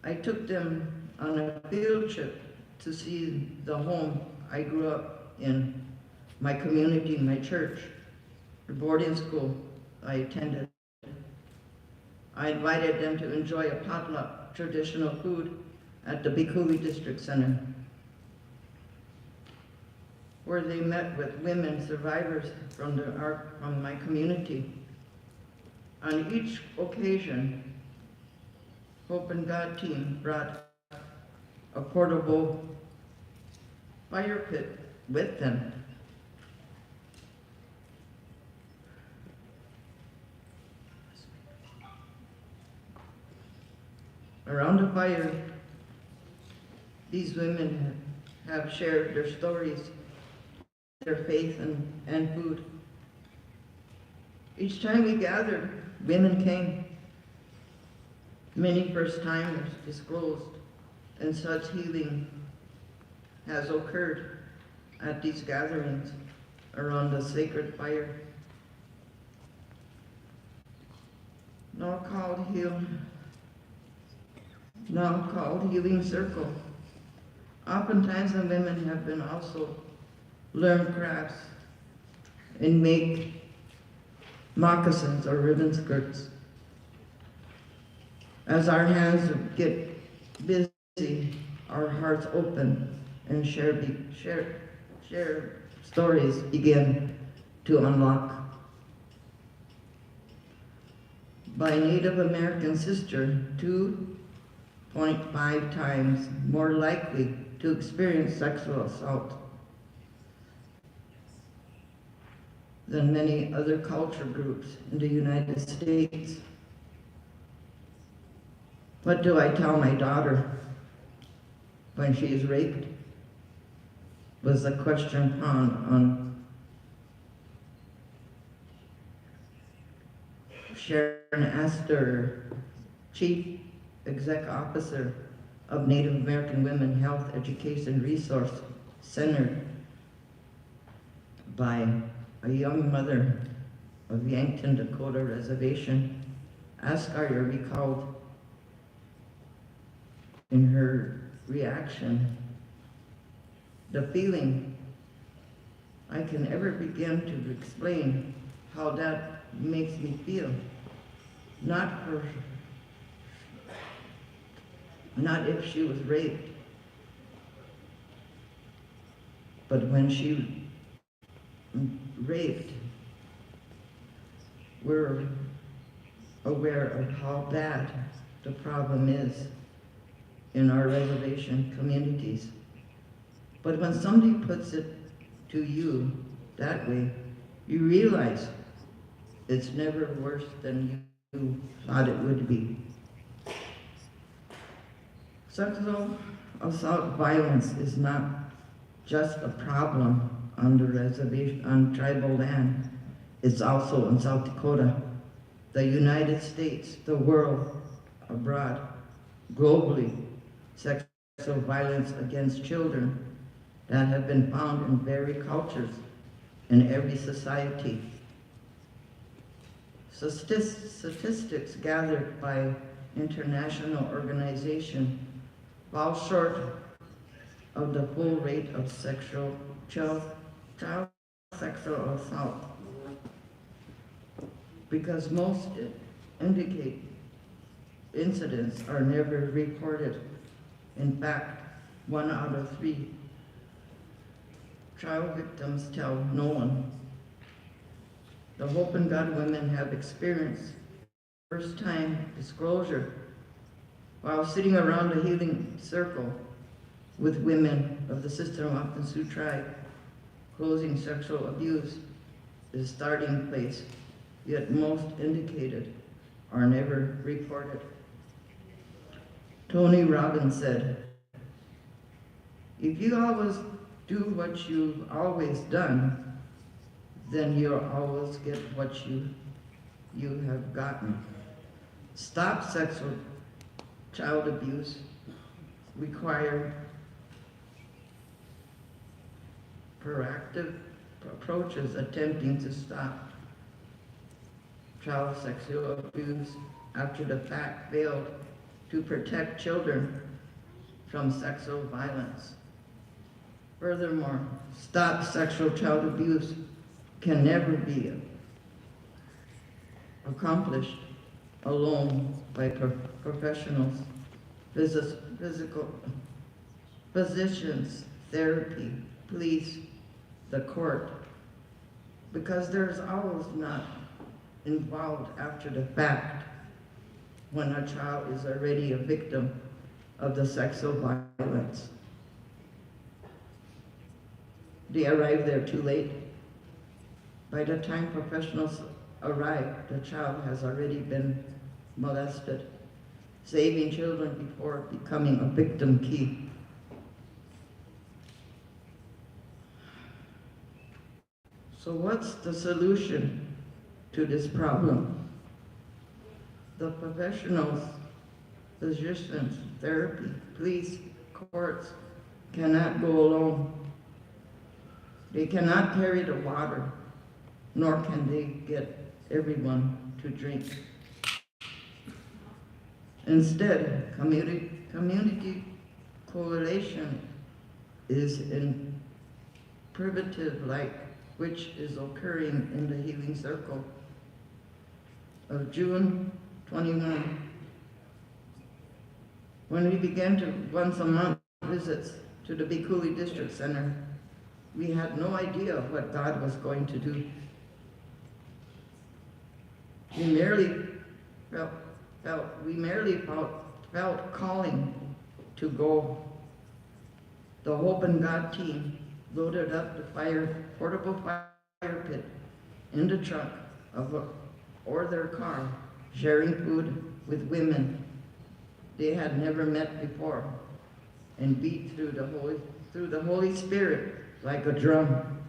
I took them on a field trip to see the home I grew up in, my community, my church, the boarding school I attended. I invited them to enjoy a potluck traditional food at the Bikuli District Center, where they met with women survivors from my community. On each occasion, Hope in God team brought a portable fire pit with them. Around the fire, these women have shared their stories, their faith and food. Each time we gathered, women came. Many first-timers disclosed, and such healing has occurred at these gatherings around the sacred fire. Now called Healing Circle. Oftentimes the women have been also learn crafts and make moccasins or ribbon skirts. As our hands get busy, our hearts open and share stories begin to unlock. By Native American sister, 2.5 times more likely to experience sexual assault than many other culture groups in the United States. What do I tell my daughter when she is raped? Was the question on Sharon Astor, Chief Exec Officer of Native American Women Health Education Resource Center, by a young mother of Yankton, Dakota Reservation. Askaria recalled in her reaction the feeling I can ever begin to explain how that makes me feel. Not if she was raped, but when she raped, we're aware of how bad the problem is in our reservation communities. But when somebody puts it to you that way, you realize it's never worse than you thought it would be. Sexual assault violence is not just a problem on the reservation, on tribal land. It's also in South Dakota, the United States, the world, abroad, globally. Sexual violence against children that have been found in varied cultures in every society. Statistics gathered by international organization fall short of the full rate of child sexual assault, because most incidents are never reported. In fact, 1 out of 3 child victims tell no one. The Hope in God women have experienced first-time disclosure while sitting around a healing circle with women of the Sister Wampin Sioux tribe. Closing sexual abuse is a starting place, yet most indicated are never reported. Tony Robbins said, "If you always do what you've always done, then you'll always get what you have gotten." Stop sexual child abuse require proactive approaches attempting to stop child sexual abuse after the fact failed to protect children from sexual violence. Furthermore, stop sexual child abuse can never be accomplished alone by professionals, physical physicians, therapy, police, the court, because there's always not involved after the fact when a child is already a victim of the sexual violence. They arrive there too late. By the time professionals arrive, the child has already been molested. Saving children before becoming a victim key. So what's the solution to this problem? The professionals, physicians, therapy, police, courts cannot go alone. They cannot carry the water, nor can they get everyone to drink. Instead, community coalition is imperative, like which is occurring in the Healing Circle of June 21. When we began to once a month visits to the Bikuli District Center, we had no idea what God was going to do. We merely felt calling to go. The Hope in God team loaded up the portable fire pit in the truck or their car, sharing food with women they had never met before, and beat through the Holy Spirit like a drum.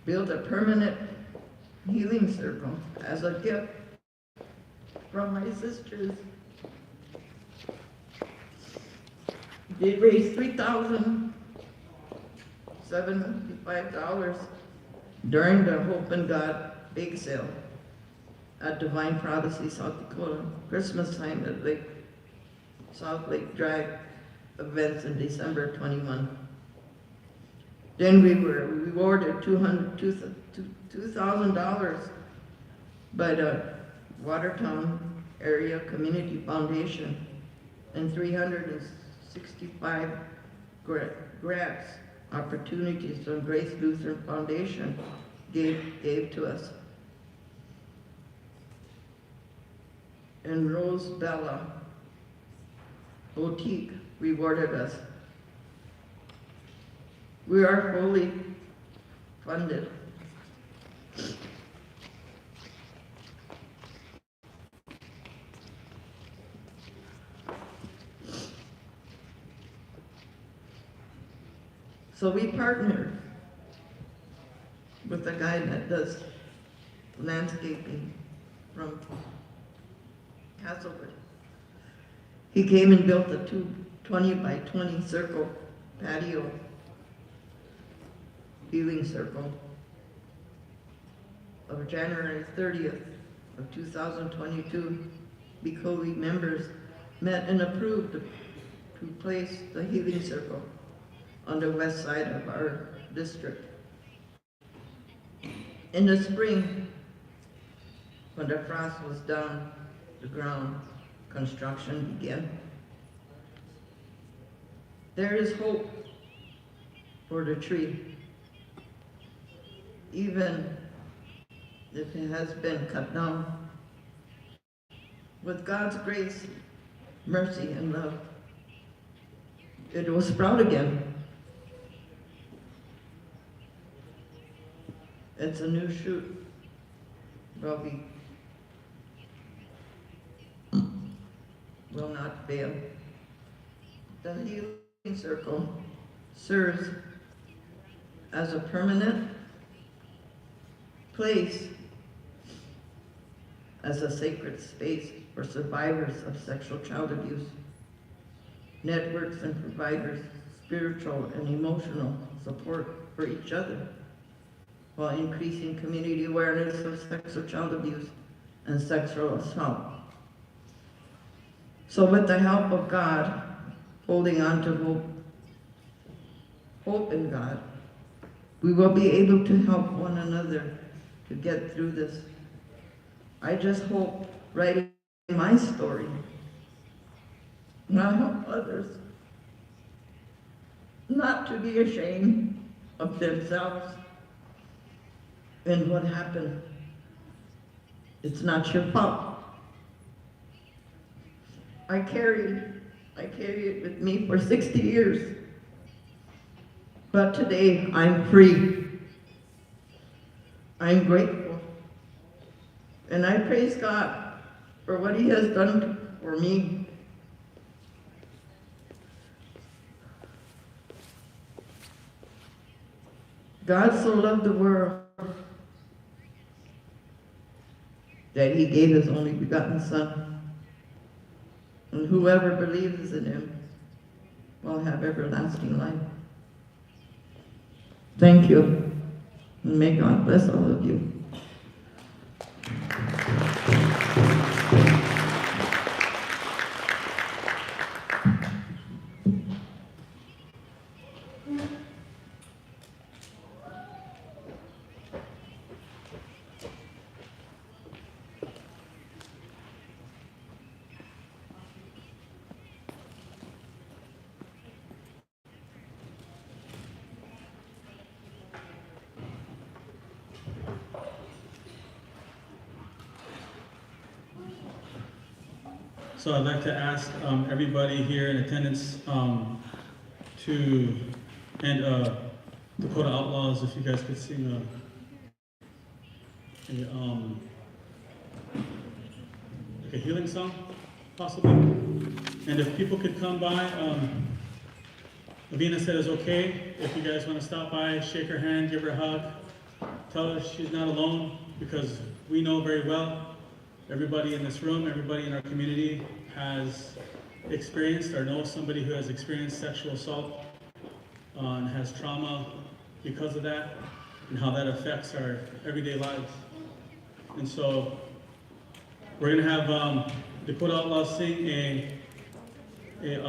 Build a permanent healing circle as a gift from my sisters. They raised $3,075 during the Hope in God bake sale at Divine Prophecy, South Dakota, Christmas time at South Lake Drive events in December 21. Then we were rewarded $2,000 by the Watertown Area Community Foundation and 365 grants opportunities from Grace Lutheran Foundation gave to us. And Rose Bella Boutique rewarded us. We are fully funded. So we partnered with a guy that does landscaping from Castlewood. He came and built a 20 by 20 circle patio healing circle of January 30th of 2022. Bikuli members met and approved to place the healing circle on the west side of our district. In the spring, when the frost was down the ground, construction began. There is hope for the tree, even if it has been cut down. With God's grace, mercy, and love, it will sprout again. It's a new shoot, Robbie. Will not fail. The healing circle serves as a permanent place, as a sacred space for survivors of sexual child abuse, networks and providers spiritual and emotional support for each other, while increasing community awareness of sexual child abuse and sexual assault. So with the help of God, holding on to hope in God, we will be able to help one another to get through this. I just hope writing my story will help others not to be ashamed of themselves and what happened. It's not your fault. I carried it with me for 60 years. But today I'm free. I'm grateful. And I praise God for what He has done for me. God so loved the world that He gave His only begotten Son. And whoever believes in Him will have everlasting life. Thank you. And may God bless all of you. So I'd like to ask everybody here in attendance to end Dakota Outlaws, if you guys could sing like a healing song, possibly. And if people could come by, Lavina said it's okay if you guys want to stop by, shake her hand, give her a hug, tell her she's not alone, because we know very well everybody in this room, everybody in our community has experienced or knows somebody who has experienced sexual assault and has trauma because of that, and how that affects our everyday lives. And so we're going to have Dakota Outlaws sing a what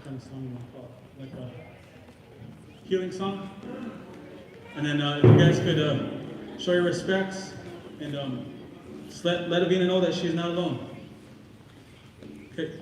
kind of song do you want to call it? Like a healing song. And then if you guys could show your respects and just let Avina know that she's not alone. Okay.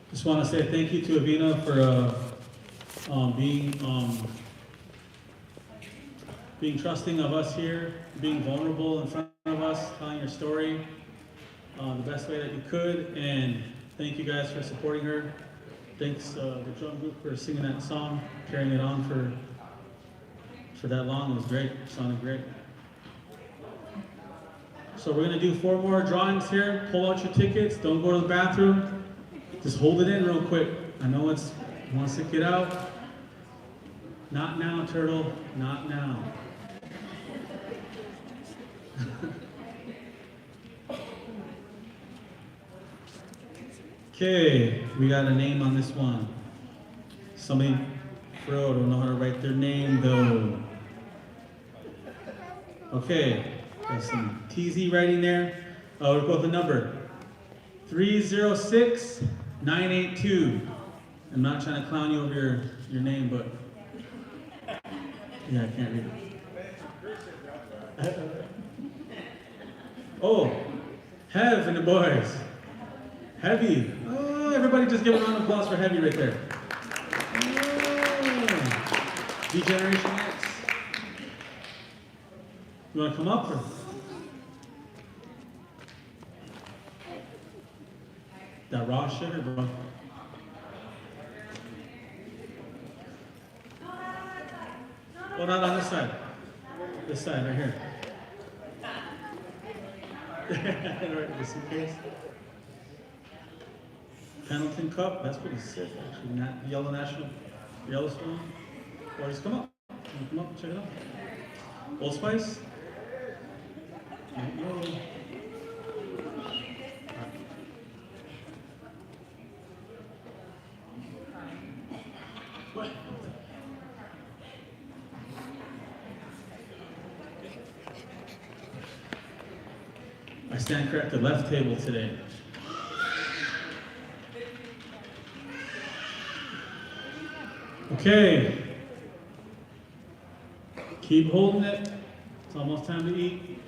Just want to say thank you to Avina for being trusting of us here, being vulnerable in front of us, telling your story the best way that you could, and thank you guys for supporting her. Thanks the drum group for singing that song, carrying it on for that long. It was great. It sounded great. So we're gonna do 4 more drawings here. Pull out your tickets. Don't go to the bathroom. Just hold it in real quick. I know it wants to get out. Not now, turtle. Not now. Okay, we got a name on this one. Somebody don't know how to write their name though. Okay, there's some TZ writing there. We'll go with the number 306982. I'm not trying to clown you over your name, but yeah, I can't read it. Oh, Hev and the boys. Heavy. Oh, everybody just give a round of applause for Heavy right there. Oh, D-Generation X. You want to come up? Or? That raw sugar, bro. Oh, not on this side. This side, right here. Right, the suitcase. Pendleton Cup, that's pretty sick, actually. Yellowstone. Or just come up. Come up, check it out. Old Spice. What? I stand corrected, left table today. Okay. Keep holding it. It's almost time to eat.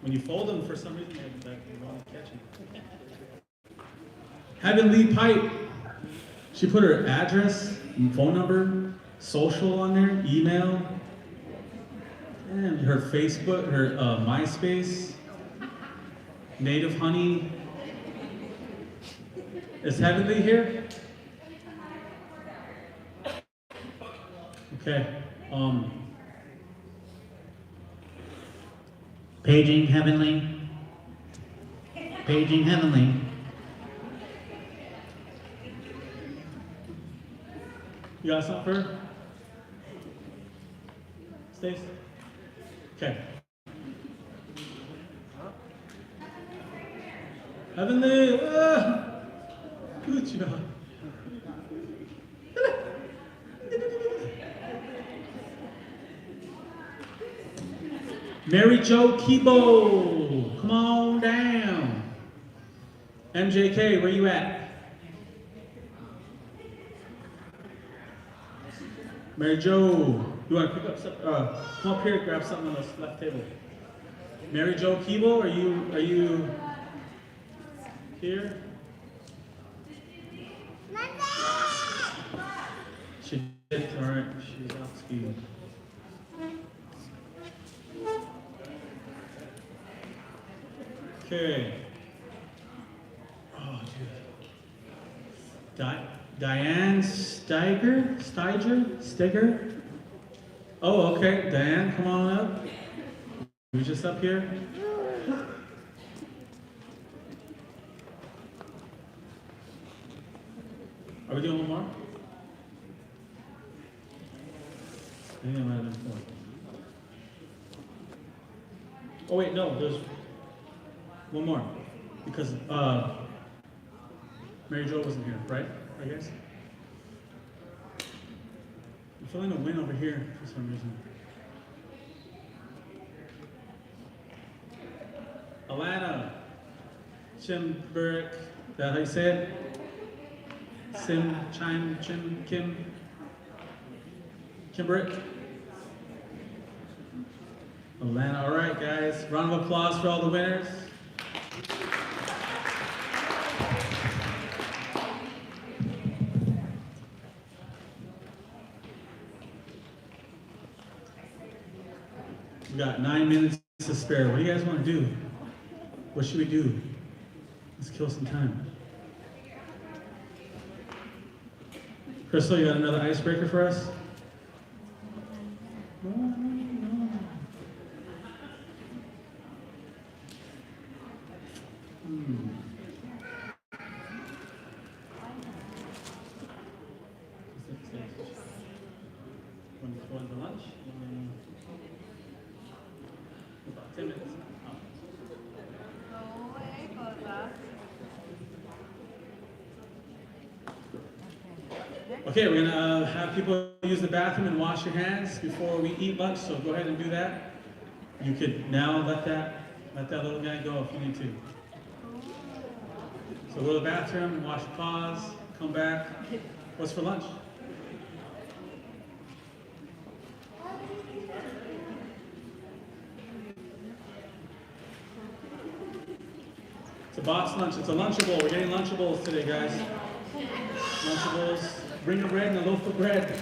When you fold them, for some reason, they're not catching. Heavenly Pipe. She put her address, phone number, social on there, email, and her Facebook, her MySpace, Native Honey. Is Heavenly here? Okay. Paging Heavenly. Paging Heavenly. You got something for her? Stace? Okay. Heavenly! Good job. Mary Jo Kibo, come on down. MJK, where you at? Mary Jo, you want to pick up some, come up here and grab something on this left table. Mary Jo Kibo, are you here? She did, all right, she's off skiing. Okay. Oh, dude. Diane Steiger? Oh, okay. Diane, come on up. You just up here? Are we doing one more? I think I might have done four. Oh wait, no, there's one more. Because Mary Jo wasn't here, right? I guess. I'm feeling a win over here for some reason. Alana Chimbrick, is that how you say it? Kimbrick. Alana, all right, guys. Round of applause for all the winners. We got 9 minutes to spare. What do you guys want to do? What should we do? Let's kill some time. Crystal, you got another icebreaker for us? One for lunch? About 10 minutes. Okay, we're gonna have people use the bathroom and wash your hands before we eat lunch, so go ahead and do that. You could now let that little guy go if you need to. So go to the bathroom, wash your paws, come back. What's for lunch? It's a box lunch, it's a Lunchable. We're getting Lunchables today, guys. Lunchables. Bring the bread and a loaf of bread.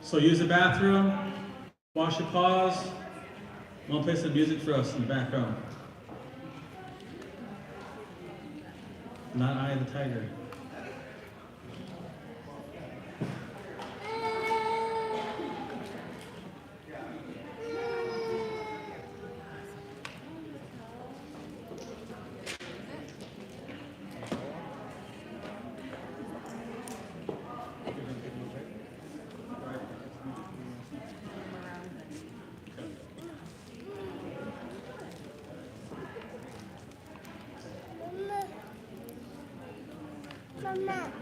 So use the bathroom, wash your paws. I'm gonna play some music for us in the background. Not Eye of the Tiger. Mama.